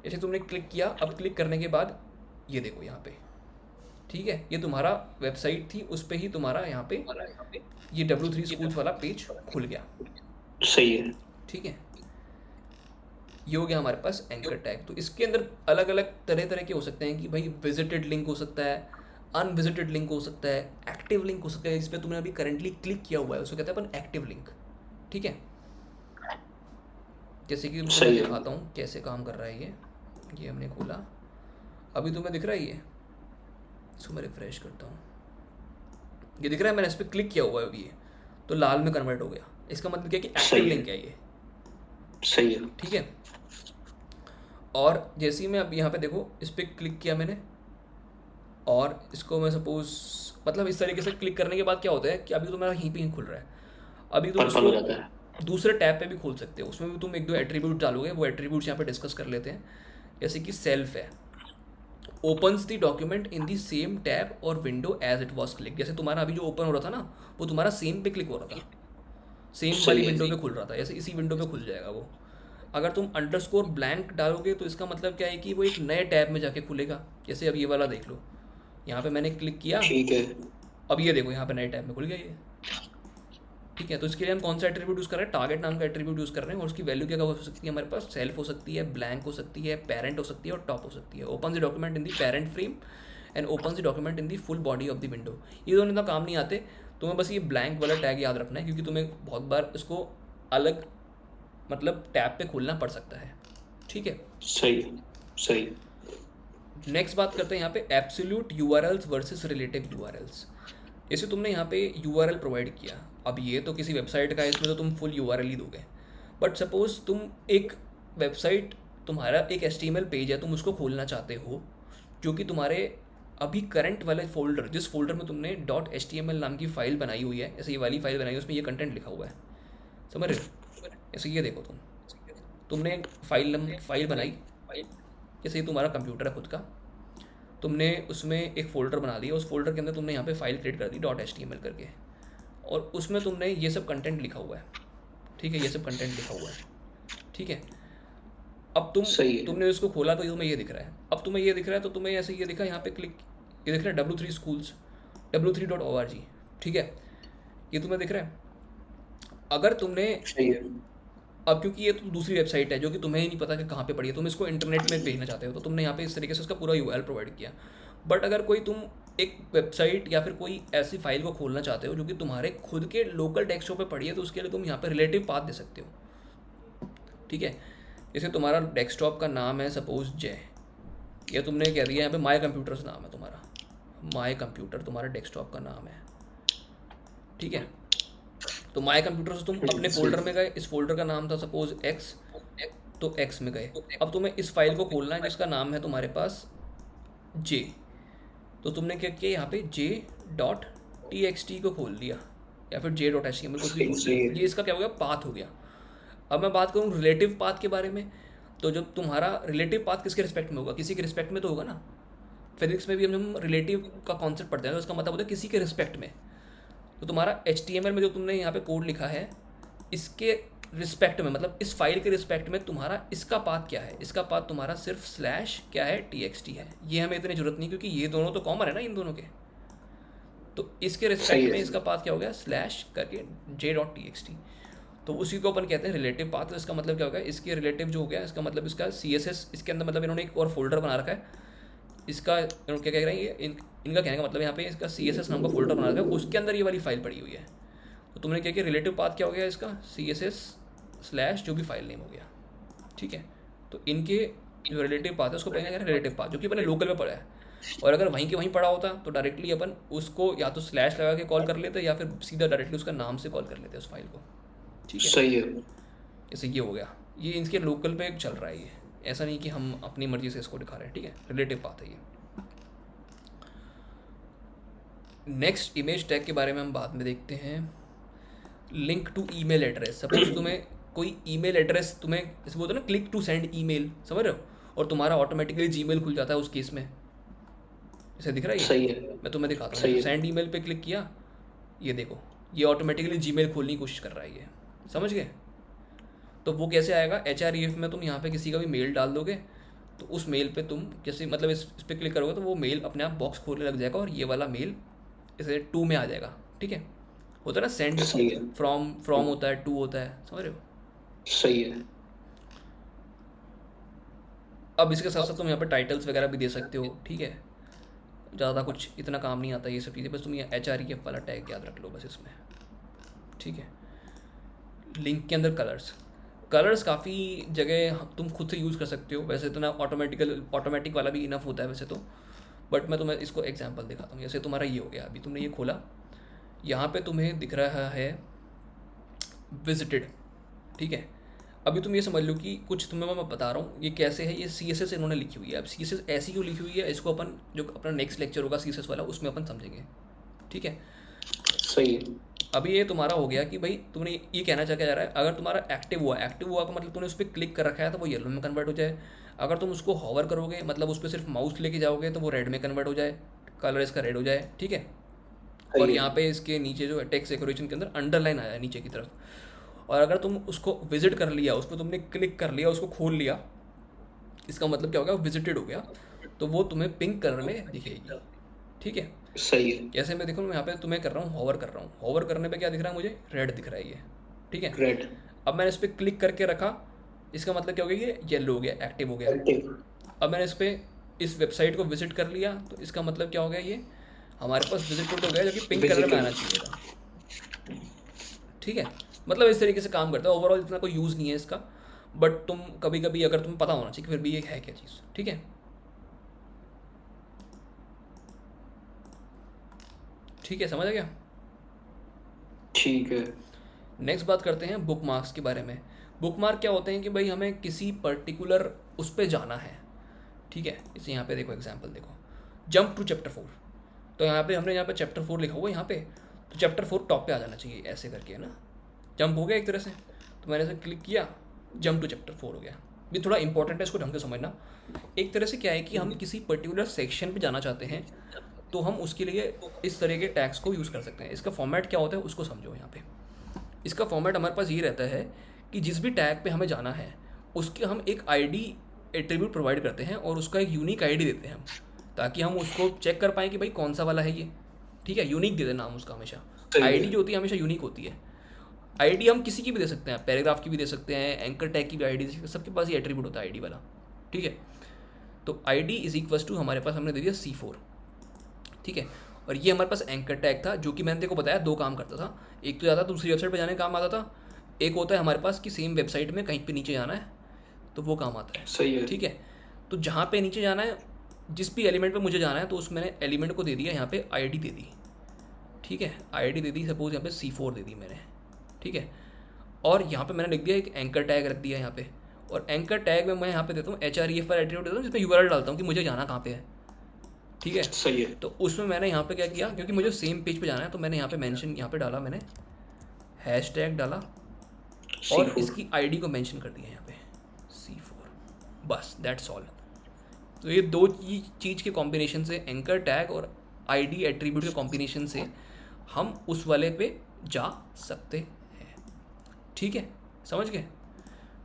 जैसे तुमने क्लिक किया, अब क्लिक करने के बाद ये देखो यहाँ पे, ठीक है, ये तुम्हारा वेबसाइट थी, उस पर ही तुम्हारा यहाँ पे ये W3 स्कूल्स वाला पेज खुल गया। सही है। ठीक है, ये हो गया हमारे पास एंकर टैग। तो इसके अंदर अलग अलग तरह तरह के हो सकते हैं कि भाई विजिटेड लिंक हो सकता है, अनविजिटेड लिंक हो सकता है, एक्टिव लिंक हो सकता है, जिस पे तुमने अभी करंटली क्लिक किया हुआ है उसको कहते हैं अपन एक्टिव लिंक। ठीक है, जैसे कि तुमको मैं दिखाता हूँ कैसे काम कर रहा है ये हमने खोला, अभी तुम्हें दिख रहा है ये, इसको मैं रिफ्रेश करता हूँ, ये दिख रहा है, मैंने इस पर क्लिक किया हुआ है अभी, ये तो लाल में कन्वर्ट हो गया। इसका मतलब क्या है कि एक्टिव लिंक है ये। सही है। ठीक है, और जैसे ही मैं अब यहाँ पे देखो इस पर क्लिक किया मैंने, और इसको मैं सपोज मतलब इस तरीके से क्लिक करने के बाद क्या होता है कि अभी तो मेरा यहीं पे ही खुल रहा है, अभी तुम इसको दूसरे टैब पे भी खोल सकते हो, उसमें भी तुम एक दो एट्रीब्यूट डालोगे, वो एट्रीब्यूट्स यहाँ पे डिस्कस कर लेते हैं। जैसे कि सेल्फ है, opens the document in the same tab और window as it was click. जैसे तुम्हारा अभी जो ओपन हो रहा था ना, वो तुम्हारा सेम पे क्लिक हो रहा था, सेम वाली विंडो पे खुल रहा था, ऐसे इसी विंडो पे खुल जाएगा वो। अगर तुम अंडरस्कोर ब्लैंक डालोगे तो इसका मतलब क्या है कि वो एक नए टैब में जाके खुलेगा। जैसे अब ये वाला देख लो, यहाँ पे मैंने क्लिक किया, ठीक है, अब ये देखो यहाँ पे नए टैब में खुल गया ये। ठीक है, तो इसके लिए हम कौन सा एट्रीब्यूट यूज़ कर रहे हैं, टारगेट नाम का एट्रीब्यूट यूज़ कर रहे हैं, और उसकी वैल्यू क्या हो सकती है हमारे पास, सेल्फ हो सकती है, ब्लैंक हो सकती है, पेरेंट हो सकती है, और टॉप हो सकती है। Open the document in the parent frame and open the document in the full body of the window. ये दोनों इतना काम नहीं आते, तुम्हें बस ये ब्लैंक वाला टैग याद रखना है, क्योंकि तुम्हें बहुत बार इसको अलग मतलब टैब पे खोलना पड़ सकता है। ठीक है, सही सही। नेक्स्ट बात करते हैं यहाँ पे absolute URLs versus relative URLs. जैसे तुमने यहाँ पे यूआरएल प्रोवाइड किया, अब ये तो किसी वेबसाइट का है, इसमें तो तुम फुल यूआरएल ही दोगे, बट सपोज तुम एक वेबसाइट, तुम्हारा एक HTML पेज है, तुम उसको खोलना चाहते हो, जो कि तुम्हारे अभी करंट वाले फोल्डर, जिस फोल्डर में तुमने .html नाम की फ़ाइल बनाई हुई है, जैसे ये वाली फ़ाइल बनाई है, उसमें ये कंटेंट लिखा हुआ है, समझ रहे हो। जैसे ये देखो, तुमने एक फाइल बनाई, जैसे ये तुम्हारा कंप्यूटर है खुद का, तुमने उसमें एक फ़ोल्डर बना दिया, उस फोल्डर के अंदर तुमने यहाँ पे फाइल क्रिएट कर दी .html करके, और उसमें तुमने ये सब कंटेंट लिखा हुआ है। ठीक है, ये सब कंटेंट लिखा हुआ है। ठीक है, अब तुमने उसको खोला तो तुम्हें ये दिख रहा है, अब तुम्हें ये दिख रहा है, तो तुम्हें ऐसे ये दिखा यहाँ पे क्लिक, ये दिख रहा है W3 schools, w3.org। ठीक है, ये तुम्हें दिख रहा है। अगर तुमने अब क्योंकि ये तो दूसरी वेबसाइट है जो कि तुम्हें ही नहीं पता कि कहाँ पे पड़ी है, तुम इसको इंटरनेट में भेजना चाहते हो, तो तुमने यहाँ पे इस तरीके से उसका पूरा URL प्रोवाइड किया। बट अगर कोई तुम एक वेबसाइट या फिर कोई ऐसी फाइल को खोलना चाहते हो जो कि तुम्हारे खुद के लोकल डेस्कटॉप पे पड़ी है, तो उसके लिए तुम यहाँ पे रिलेटिव पाथ दे सकते हो। ठीक है, जैसे तुम्हारा डेस्कटॉप का नाम है सपोज जय, या तुमने कह दिया यहाँ पे माई कंप्यूटर्स नाम है तुम्हारा, माई कंप्यूटर तुम्हारा डेस्कटॉप का नाम है। ठीक है, तो माई कंप्यूटर से तुम अपने फोल्डर में गए, इस फोल्डर का नाम था सपोज X, तो एक्स में गए। अब तुम्हें इस फाइल को खोलना है जिसका नाम है तुम्हारे पास जे। तो तुमने क्या किया, यहाँ पे J dot T X T को खोल लिया, या फिर J dot H T M L कुछ भी सही खोल लिया। सही ये है। इसका क्या हो गया, पाथ हो गया। अब मैं बात करूँ रिलेटिव पाथ के बारे में, तो जब तुम्हारा रिलेटिव पाथ किसके रिस्पेक्ट में होगा, किसी के रिस्पेक्ट में तो होगा ना। फिजिक्स में भी हम रिलेटिव का कॉन्सेप्ट पढ़ते हैं, तो उसका मतलब होता है किसी के रिस्पेक्ट में। तो तुम्हारा एच टी एम एल में जो तुमने यहाँ पे कोड लिखा है, इसके रिस्पेक्ट में, मतलब इस फाइल के रिस्पेक्ट में तुम्हारा इसका पाथ क्या है, इसका पाथ तुम्हारा सिर्फ स्लैश क्या है, टी एक्स टी है। ये हमें इतनी जरूरत नहीं, क्योंकि ये दोनों तो कॉमन है ना इन दोनों के। तो इसके सही रिस्पेक्ट है। में इसका पाथ क्या हो गया, स्लैश करके जे डॉट टी एक्स टी। तो उसी को अपन कहते हैं रिलेटिव पाथ। तो इसका मतलब क्या होगा, इसके रिलेटिव जो हो गया, इसका मतलब इसका सी एस एस, इसके अंदर मतलब इन्होंने एक और फोल्डर बना रखा है। इसका इन्होंने क्या कह रहे हैं, ये इनका कहने का मतलब यहाँ पे इसका सी एस एस नाम का फोल्डर बना रखा है, उसके अंदर ये वाली फाइल पड़ी हुई है। तो तुमने क्या किया, रिलेटिव पाथ क्या हो गया इसका, सी एस एस स्लैश जो भी फाइल नेम हो गया। ठीक है, तो इनके जो रिलेटिव पाथ है उसको पढ़ेंगे रिलेटिव पाथ, जो कि अपने लोकल में पढ़ा है। और अगर वहीं के वहीं पढ़ा होता तो डायरेक्टली अपन उसको या तो स्लैश लगा के कॉल कर लेते, या फिर सीधा डायरेक्टली उसका नाम से कॉल कर लेते उस फाइल को। ठीक है, सही है। जैसे ये हो गया, ये इनके लोकल पे चल रहा है। ये ऐसा नहीं कि हम अपनी मर्जी से इसको दिखा रहे हैं। ठीक है, रिलेटिव पाथ है ये। नेक्स्ट इमेज टैग के बारे में हम बाद में देखते हैं। Link to email address. Suppose तुम्हें कोई ईमेल एड्रेस, तुम्हें जैसे बोलते हैं ना क्लिक टू सेंड ईमेल, समझ रहे हो, और तुम्हारा ऑटोमेटिकली जीमेल खुल जाता है उस केस में। जैसे दिख रहा है ये, सही है। मैं तुम्हें दिखाता हूँ। सही जैसे है। सेंड ईमेल पे क्लिक किया, ये देखो ये ऑटोमेटिकली जीमेल खोलने की कोशिश कर रहा है ये, समझ गए। तो वो कैसे आएगा, एच आर ई एफ में तुम यहाँ पे किसी का भी मेल डाल दोगे, तो उस मेल पे तुम जैसे मतलब इस पर क्लिक करोगे तो वो मेल अपने आप बॉक्स खोलने लग जाएगा, और ये वाला मेल इसे टू में आ जाएगा। ठीक है, होता है ना सेंड सही है। फ्रॉम होता है, टू होता है, समझ रहे हो। सही है। अब इसके साथ साथ तुम यहाँ पे टाइटल्स वगैरह भी दे सकते हो। ठीक है, ज़्यादा कुछ इतना काम नहीं आता ये सब चीज़ें, बस तुम ये एच आर ई एफ वाला टैग याद रख लो बस इसमें। ठीक है, लिंक के अंदर कलर्स, कलर्स काफ़ी जगह तुम खुद से यूज़ कर सकते हो। वैसे तो ना ऑटोमेटिक वाला भी इनफ होता है वैसे तो, बट मैं तुम्हें इसको एग्जांपल दिखाता हूँ। जैसे तुम्हारा ये हो गया, अभी तुमने ये खोला, यहाँ पे तुम्हें दिख रहा है विजिटेड। ठीक है, अभी तुम ये समझ लो कि कुछ तुम्हें मैं बता रहा हूँ ये कैसे है, ये सी एस एस इन्होंने लिखी हुई है। अब सी एस एस ऐसी क्यों लिखी हुई है, इसको अपन जो अपना नेक्स्ट लेक्चर होगा सी एस एस वाला, उसमें अपन समझेंगे। ठीक है, सही है। अभी ये तुम्हारा हो गया कि भाई तुमने ये कहना चाह के जा रहा है, अगर तुम्हारा एक्टिव हुआ का मतलब तुमने उस पर क्लिक कर रखा है तो वो येलो में कन्वर्ट हो जाए। अगर तुम उसको हॉवर करोगे, मतलब उस पर सिर्फ माउस लेके जाओगे, तो वो रेड में कन्वर्ट हो जाए, कलर इसका रेड हो जाए। ठीक है, और सही यहाँ है। पे इसके नीचे जो टेक्स्ट डेकोरेशन के अंदर अंडरलाइन आया है नीचे की तरफ। और अगर तुम उसको विजिट कर लिया, उस पर तुमने क्लिक कर लिया, उसको खोल लिया, इसका मतलब क्या हो गया, विजिटेड हो गया, तो वो तुम्हें पिंक कलर में दिखेगी। ठीक है, सही है। जैसे मैं देखो मैं यहाँ पे तुम्हें कर रहा हूँ, हॉवर कर रहा हूँ, हॉवर करने पे क्या दिख रहा है मुझे, रेड दिख रहा है ये। ठीक है, रेड। अब मैंने इस पर क्लिक करके रखा, इसका मतलब क्या हो गया, ये येलो हो गया, एक्टिव हो गया। एक्टिव। अब मैंने इस वेबसाइट को विजिट कर लिया, तो इसका मतलब क्या हो गया, ये हमारे पास विजिटेड हो गया, जो कि पिंक कलर में आना विजिटेड। चाहिए था। ठीक है, मतलब इस तरीके से काम करता है। ओवरऑल इतना कोई यूज़ नहीं है इसका, बट तुम कभी कभी अगर तुम्हें पता होना चाहिए फिर भी ये है क्या चीज़। ठीक है, ठीक है, समझ आ गया। ठीक है। नेक्स्ट बात करते हैं बुक मार्क्स के बारे में। बुक मार्क क्या होते हैं कि भाई हमें किसी पर्टिकुलर उस पर जाना है। ठीक है, इसे यहाँ पे देखो, एग्जांपल देखो, जंप टू चैप्टर 4। तो यहाँ पे चैप्टर 4 लिखा हुआ है यहाँ पे, तो चैप्टर 4 टॉप पे आ जाना चाहिए, ऐसे करके, है ना। जंप हो गया एक तरह से, तो मैंने इसे क्लिक किया, जंप टू चैप्टर 4 हो गया। ये थोड़ा इंपॉर्टेंट है, इसको ढंग से समझना। एक तरह से क्या है कि हम किसी पर्टिकुलर सेक्शन पे जाना चाहते हैं, तो हम उसके लिए इस तरह के टैग्स को यूज़ कर सकते हैं। इसका फॉर्मेट क्या होता है उसको समझो यहाँ पे। इसका फॉर्मेट हमारे पास ये रहता है कि जिस भी टैग पे हमें जाना है, उसके हम एक आईडी एट्रीब्यूट प्रोवाइड करते हैं, और उसका एक यूनिक आईडी देते हैं हम, ताकि हम उसको चेक कर पाएँ कि भाई कौन सा वाला है ये। ठीक है, यूनिक दे देना हम उसका हमेशा। सही आईडी है। जो होती है हमेशा यूनिक होती है। आईडी हम किसी की भी दे सकते हैं, पैराग्राफ की भी दे सकते हैं, एंकर टैग की भी आईडी दे सकते हैं, सबके पास ये एट्रीब्यूट होता है आईडी वाला। ठीक है, तो आईडी इज इक्वल्स टू हमारे पास हमने दे दिया C4। ठीक है, और ये हमारे पास एंकर टैग था, जो कि मैंने तेको बताया 2 काम करता था। एक तो ज़्यादा दूसरी वेबसाइट पर जाने का काम आता था, एक होता है हमारे पास कि सेम वेबसाइट में कहीं पे नीचे जाना है, तो वो काम आता है। सही है। ठीक है, तो जहाँ पे नीचे जाना है, जिस भी एलिमेंट पे मुझे जाना है, तो उस मैंने एलिमेंट को दे दिया यहाँ पे आईडी दे दी। ठीक है, आईडी दे दी, सपोज यहाँ पे C4 दे दी मैंने। ठीक है, और यहाँ पे मैंने लिख दिया एक एंकर टैग रख दिया यहाँ पे, और एंकर टैग में मैं यहाँ पे देता हूँ href एट्रीब्यूट देता हूँ, जिसमें यूआरएल डालता हूँ कि मुझे जाना कहाँ पे है, ठीक है। सही है। तो उसमें मैंने यहाँ पे क्या किया, क्योंकि मुझे सेम पेज पे जाना है, तो मैंने यहाँ पे मेंशन यहाँ पे डाला, मैंने हैश टैग डाला और C4। इसकी आईडी को मेंशन कर दिया यहाँ पे C4, बस दैट्स ऑल। तो ये दो चीज़ के कॉम्बिनेशन से, एंकर टैग और आईडी एट्रीब्यूट के कॉम्बिनेशन से हम उस वाले पे जा सकते हैं, ठीक है, समझ गए।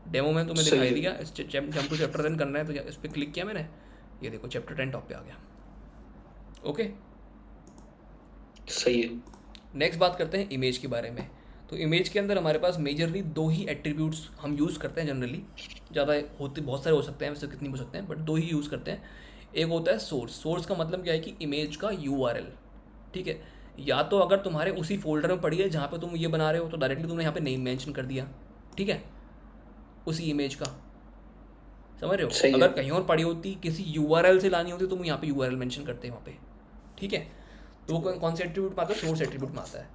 डेमो में तुम्हें सही दिखाई है। दिया, इस जंप टू चैप्टर 10 करना है तो इस पर क्लिक किया मैंने, ये देखो चैप्टर 10 टॉप पे आ गया। ओके, सही है। नेक्स्ट बात करते हैं इमेज के बारे में। तो इमेज के अंदर हमारे पास मेजरली दो ही एट्रीब्यूट्स हम यूज़ करते हैं जनरली, ज़्यादा होते बहुत सारे हो सकते हैं वैसे, कितनी हो सकते हैं, बट दो ही यूज़ करते हैं। एक होता है सोर्स। सोर्स का मतलब क्या है कि इमेज का यूआरएल, ठीक है। या तो अगर तुम्हारे उसी फोल्डर में पड़ी है जहाँ पे तुम ये बना रहे हो, तो डायरेक्टली तुमने यहाँ पे नेम मेंशन कर दिया, ठीक है, उसी इमेज का, समझ रहे हो। सही है। अगर कहीं और पड़ी होती, किसी यूआरएल से लानी होती, तो तुम यहाँ पे यूआरएल मेंशन करते हैं वहाँ पे, ठीक है। तो वो कौन से एट्रीब्यूट में आता है, सोर्स एट्रीब्यूट में आता है।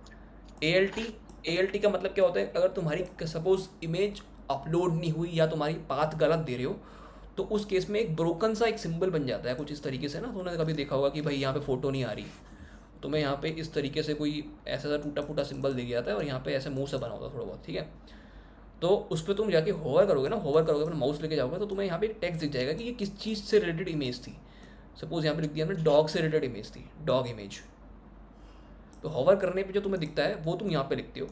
ए एल टी का मतलब क्या होता है, अगर तुम्हारी सपोज इमेज अपलोड नहीं हुई या तुम्हारी पाथ गलत दे रहे हो, तो उस केस में एक ब्रोकन सा एक सिंबल बन जाता है कुछ इस तरीके से ना। तुमने कभी देखा होगा कि भाई यहाँ पे फोटो नहीं आ रही, तुम्हें यहाँ पे इस तरीके से कोई ऐसा सा टूटा फूटा सिंबल दे जाता है और यहाँ पे ऐसे मुंह से बना होता है थोड़ा बहुत, ठीक है। तो उस पर तुम जाके होवर करोगे ना, होवर करोगे अपना माउस लेके जाओगे, तो तुम्हें यहाँ पे एक टेक्स्ट दिख जाएगा कि ये किस चीज़ से रिलेटेड इमेज थी। सपोज यहाँ पे लिख दिया हमने डॉग से रिलेटेड इमेज थी, डॉग इमेज। तो होवर करने पे जो तुम्हें दिखता है वो तुम यहाँ पे लिखते हो,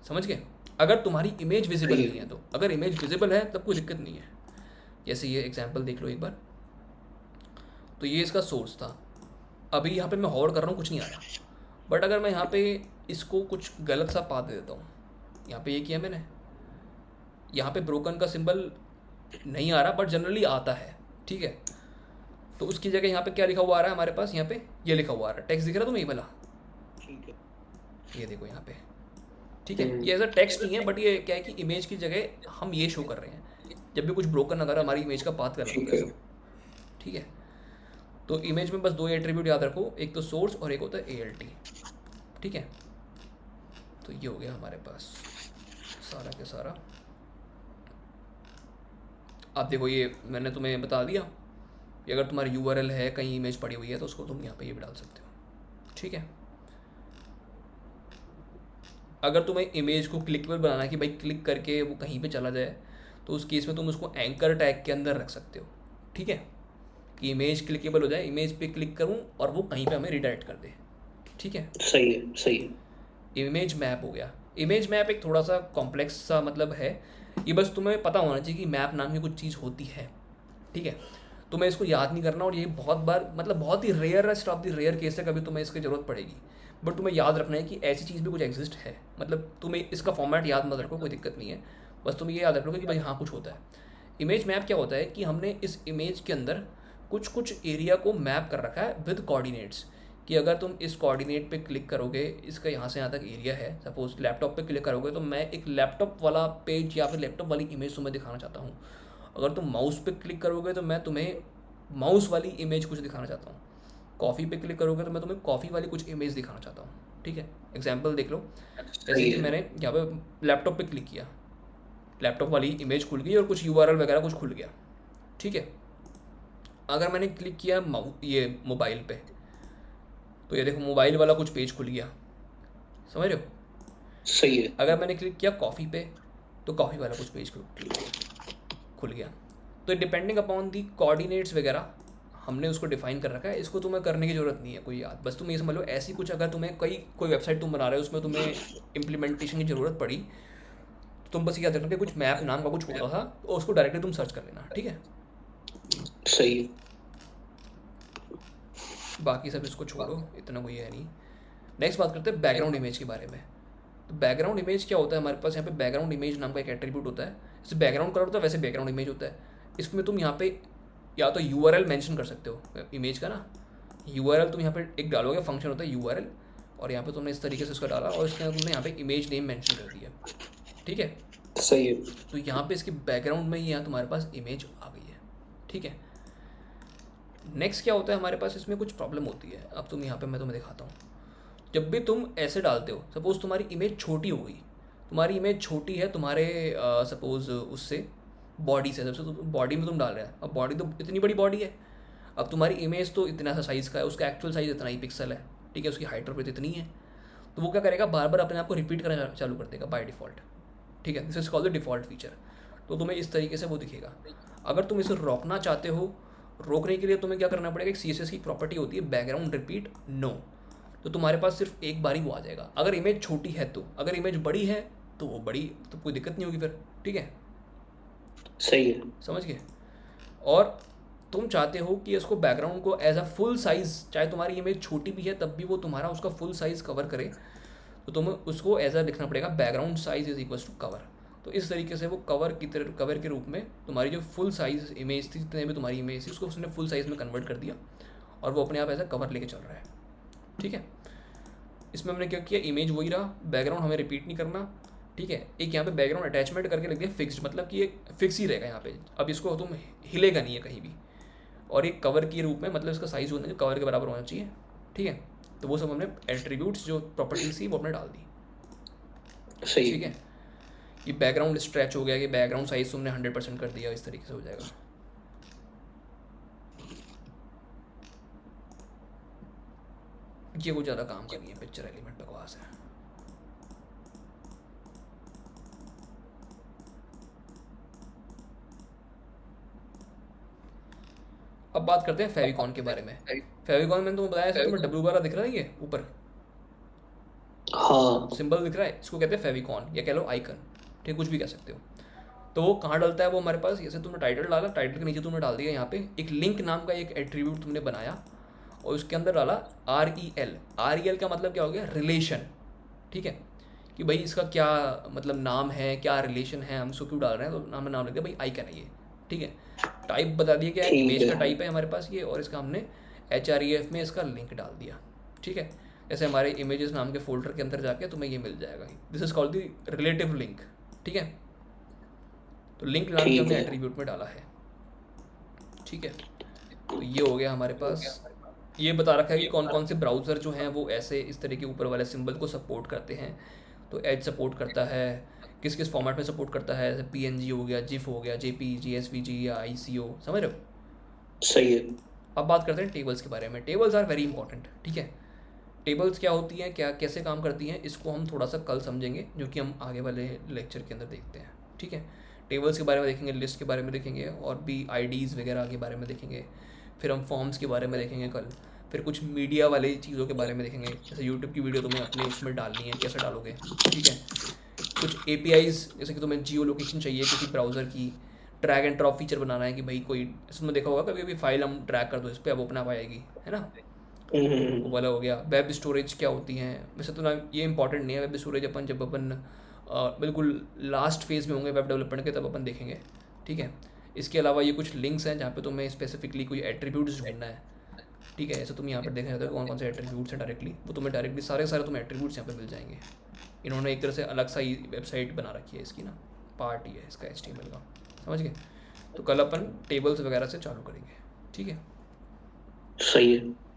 समझ गए। अगर तुम्हारी इमेज विजिबल सही नहीं है। है तो, अगर इमेज विजिबल है तब कोई दिक्कत नहीं है। जैसे ये एग्जांपल देख लो एक बार, तो ये इसका सोर्स था। अभी यहाँ पे मैं होवर कर रहा हूँ, कुछ नहीं आ रहा, बट अगर मैं यहाँ पे इसको कुछ गलत सा पा दे देता हूँ, यहाँ पे ये किया मैंने, यहाँ पे ब्रोकन का सिंबल नहीं आ रहा बट जनरली आता है, ठीक है। तो उसकी जगह यहाँ पे क्या लिखा हुआ आ रहा है हमारे पास, यहाँ पे ये लिखा हुआ आ रहा है, टेक्स्ट दिख रहा है तुम्हें ये वाला, ठीक है। ये देखो यहाँ पे, ठीक है। हम्म। ये ऐसा टेक्स्ट नहीं है, बट ये क्या है कि इमेज की जगह हम ये शो कर रहे हैं जब भी कुछ ब्रोकन अगर हमारी इमेज का पाथ गलत हो ठीक गया है। तो, ठीक है। तो इमेज में बस दो एट्रीब्यूट याद रखो, एक तो सोर्स और एक होता है ALT, ठीक है। तो ये हो गया हमारे पास सारा के सारा। अब देखो ये मैंने तुम्हें बता दिया कि अगर तुम्हारी यूआरएल है, कहीं इमेज पड़ी हुई है, तो उसको तुम यहाँ पे ये भी डाल सकते हो, ठीक है। अगर तुम्हें इमेज को क्लिकेबल बनाना है कि भाई क्लिक करके वो कहीं पे चला जाए, तो उस केस में तुम उसको एंकर टैग के अंदर रख सकते हो, ठीक है, कि इमेज क्लिकेबल हो जाए, इमेज पे क्लिक करूँ और वो कहीं पे हमें रिडायरेक्ट कर दे, ठीक है। सही है। सही है। इमेज मैप हो गया। इमेज मैप एक थोड़ा सा कॉम्प्लेक्स सा मतलब है, ये बस तुम्हें पता होना चाहिए कि मैप नाम की कुछ चीज़ होती है, ठीक है। तुम्हें इसको याद नहीं करना, और ये बहुत बार मतलब बहुत ही rarest of the rare case है कभी तुम्हें इसकी ज़रूरत पड़ेगी, बट तुम्हें याद रखना है कि ऐसी चीज़ भी कुछ एग्जिस्ट है। मतलब तुम्हें इसका फॉर्मेट याद मत रखो, कोई दिक्कत नहीं है, बस तुम ये याद रखोगे कि भाई हाँ कुछ होता है। इमेज मैप क्या होता है कि हमने इस इमेज के अंदर कुछ कुछ एरिया को मैप कर रखा है विद कोऑर्डिनेट्स, कि अगर तुम इस कोऑर्डिनेट पे क्लिक करोगे, इसका यहाँ से यहाँ तक एरिया है, सपोज लैपटॉप पे क्लिक करोगे तो मैं एक लैपटॉप वाला पेज या फिर लैपटॉप वाली इमेज तुम्हें दिखाना चाहता हूँ। अगर तुम माउस पे क्लिक करोगे तो मैं तुम्हें माउस वाली इमेज कुछ दिखाना चाहता हूँ। कॉफ़ी पे क्लिक करोगे तो मैं तुम्हें कॉफ़ी वाली कुछ इमेज दिखाना चाहता हूँ, ठीक है। एग्जाम्पल देख लो, जैसे सही कि है। मैंने यहाँ पे लैपटॉप पे क्लिक किया, लैपटॉप वाली इमेज खुल गई और कुछ यूआरएल वगैरह कुछ खुल गया, ठीक है। अगर मैंने क्लिक किया ये मोबाइल पे, तो ये देखो मोबाइल वाला कुछ पेज खुल गया, समझ रहे हो। सही है। अगर मैंने क्लिक किया कॉफ़ी पे, तो कॉफ़ी वाला कुछ पेज खुल गया। तो डिपेंडिंग अपॉन दी कोऑर्डिनेट्स वगैरह हमने उसको डिफाइन कर रखा है, इसको तुम्हें करने की ज़रूरत नहीं है कोई याद, बस तुम ये समझ लो ऐसी कुछ, अगर तुम्हें कोई वेबसाइट तुम बना रहे हो उसमें तुम्हें इम्प्लीमेंटेशन की ज़रूरत पड़ी, तो तुम बस याद रखना कि कुछ मैप नाम का कुछ होता था, और उसको डायरेक्टली तुम सर्च कर लेना, ठीक है। सही है। बाकी सब इसको छोड़ो, इतना कोई है नहीं। नेक्स्ट बात करते हैं बैकग्राउंड इमेज के बारे में। तो बैकग्राउंड इमेज क्या होता है हमारे पास, यहाँ पे बैकग्राउंड इमेज नाम का एक एट्रीब्यूट होता है, जैसे बैकग्राउंड कलर होता है वैसे बैकग्राउंड इमेज होता है। इसमें तुम यहाँ पे या तो यूआरएल मेंशन कर सकते हो इमेज का ना, यूआरएल तुम यहाँ पे एक डालोगे, फंक्शन होता है यूआरएल, और यहाँ पे तुमने इस तरीके से उसका डाला और इसके अंदर तुमने यहाँ पे इमेज नेम मेंशन कर दिया, ठीक है। सही है। तो यहाँ पे इसके बैकग्राउंड में ही यहाँ तुम्हारे पास इमेज आ गई है, ठीक है। नेक्स्ट क्या होता है हमारे पास, इसमें कुछ प्रॉब्लम होती है। अब तुम यहाँ पे मैं तुम्हें दिखाता हूँ, जब भी तुम ऐसे डालते हो, सपोज़ तुम्हारी इमेज छोटी हो गई, तुम्हारी इमेज छोटी है तुम्हारे सपोज़ उससे बॉडी से, सबसे तो बॉडी में तुम डाल रहे हैं, अब बॉडी तो इतनी बड़ी बॉडी है, अब तुम्हारी इमेज तो इतना सा साइज़ का है, उसका एक्चुअल साइज़ इतना ही पिक्सल है, ठीक है, उसकी हाइट और ब्रेथ इतनी है, तो वो क्या करेगा, बार बार अपने आप को रिपीट करना चालू कर देगा बाय डिफ़ॉल्ट, ठीक है, this is called the default feature. तो तुम्हें इस तरीके से वो दिखेगा। अगर तुम इसे रोकना चाहते हो, रोकने के लिए तुम्हें क्या करना पड़ेगा, एक सी एस एस की प्रॉपर्टी होती है बैकग्राउंड रिपीट नो, तो तुम्हारे पास सिर्फ एक बार ही वो आ जाएगा। अगर इमेज छोटी है तो, अगर इमेज बड़ी है तो वो बड़ी, तो कोई दिक्कत नहीं होगी फिर, ठीक है, सही है। समझ गए। और तुम चाहते हो कि इसको बैकग्राउंड को एज अ फुल साइज़, चाहे तुम्हारी इमेज छोटी भी है तब भी वो तुम्हारा उसका फुल साइज़ कवर करे, तो तुम्हें उसको एज अ लिखना पड़ेगा background size is equal to cover. तो इस तरीके से वो कवर की तरह, कवर के रूप में तुम्हारी जो फुल साइज इमेज थी, जितने भी तुम्हारी इमेज थी, उसको उसने फुल साइज में कन्वर्ट कर दिया और वो अपने आप ऐसा कवर लेके चल रहा है, ठीक है। इसमें हमने क्या किया, इमेज वही रहा, बैकग्राउंड हमें रिपीट नहीं करना, ठीक है। एक यहाँ पे बैकग्राउंड अटैचमेंट करके लग दिया फिक्स्ड, मतलब कि ये फिक्स ही रहेगा यहाँ पे, अब इसको तुम हिलेगा नहीं है कहीं भी। और एक कवर के रूप में, मतलब इसका साइज होना चाहिए कवर के बराबर होना चाहिए, ठीक है। तो वो सब हमने एट्रीब्यूट्स जो प्रॉपर्टीज थी वो हमने डाल दी, सही ठीक है। है। ये बैकग्राउंड स्ट्रेच हो गया कि बैकग्राउंड साइज तुमने 100% कर दिया, इस तरीके से हो जाएगा। ये कुछ ज़्यादा काम का नहीं है, पिक्चर एलिमेंट बकवास है। अब बात करते हैं फेविकॉन के बारे में। फेविकॉन मैंने तुम्हें बताया, तुम्हें डब्ल्यू वाला दिख रहा है ये ऊपर हाँ। सिंबल दिख रहा है, इसको कहते हैं फेविकॉन या कह लो आइकन, ठीक, कुछ भी कह सकते हो। तो वो कहाँ डलता है वो हमारे पास, जैसे तुमने टाइटल डाला, टाइटल के नीचे तुमने डाल दिया यहाँ पे एक लिंक नाम का एक एट्रीब्यूट तुमने बनाया, और उसके अंदर डाला REL। REL का मतलब क्या हो गया, रिलेशन, ठीक है, कि भाई इसका क्या मतलब नाम है, क्या रिलेशन है, हम इसको क्यों डाल रहे हैं, तो नाम लिख दिया भाई आइकन है ये, ठीक है। टाइप बता दिया क्या है, ठीक इमेज है। का टाइप है हमारे पास ये, और इसका हमने HREF में इसका लिंक डाल दिया, ठीक है। जैसे हमारे इमेजेस नाम के फोल्डर के अंदर जाके तुम्हें ये मिल जाएगा, this is called the relative link, ठीक है। तो लिंक नाम के ठीक हमने है। एट्रीब्यूट में डाला है, ठीक है। तो ये हो गया हमारे पास, ये बता रखा है कि कौन कौन से ब्राउज़र जो हैं वो ऐसे इस तरह के ऊपर वाले सिंबल को सपोर्ट करते हैं। तो एज सपोर्ट करता है, किस किस फॉर्मेट में सपोर्ट करता है, जैसे PNG हो गया, जिफ हो गया, JPG, SVG या ICO, समझ रहे हो। सही है। अब बात करते हैं टेबल्स के बारे में। टेबल्स आर वेरी इंपॉर्टेंट, ठीक है। टेबल्स क्या होती हैं, क्या कैसे काम करती हैं, इसको हम थोड़ा सा कल समझेंगे, जो कि हम आगे वाले लेक्चर के अंदर देखते हैं, ठीक है। टेबल्स के बारे में देखेंगे, लिस्ट के बारे में देखेंगे, और भी IDs वगैरह के बारे में देखेंगे। फिर हम फॉर्म्स के बारे में देखेंगे कल। फिर कुछ मीडिया वाली चीज़ों के बारे में देखेंगे, जैसे यूट्यूब की वीडियो तुम्हें अपने उसमें डालनी है, कैसे डालोगे, ठीक है। कुछ APIs, जैसे कि तुम्हें जियो लोकेशन चाहिए किसी ब्राउज़र की, ड्रैग एंड ड्रॉप फीचर बनाना है कि भाई कोई, इसमें देखा होगा कभी कभी फाइल हम ड्रैग कर दो इस पर, अब अपना आएगी, है ना, वो वाला हो गया। वेब स्टोरेज क्या होती हैं, वैसे तो ना ये इंपॉर्टेंट नहीं है वेब स्टोरेज, अपन जब अपन बिल्कुल लास्ट फेज़ में होंगे वेब डेवलपमेंट के तब अपन देखेंगे, ठीक है। इसके अलावा ये कुछ लिंक्स हैं जहाँ पे तुम्हें स्पेसिफिकली कोई एट्रीब्यूट्स ढूंढना है, ठीक है। ऐसे तुम यहाँ पर देखना चाहते हो कौन कौन से एट्रीब्यूट्स हैं डायरेक्टली, वो तुम्हें डायरेक्टली सारे सारे तुम्हें एट्रीब्यूट्स यहाँ पे मिल जाएंगे। इन्होंने एक तरह से अलग सा ही वेबसाइट बना रखी है इसकी ना, पार्ट ही है इसका HTML का, समझ गए। तो कल अपन टेबल्स वगैरह से चालू करेंगे, ठीक है। सही है।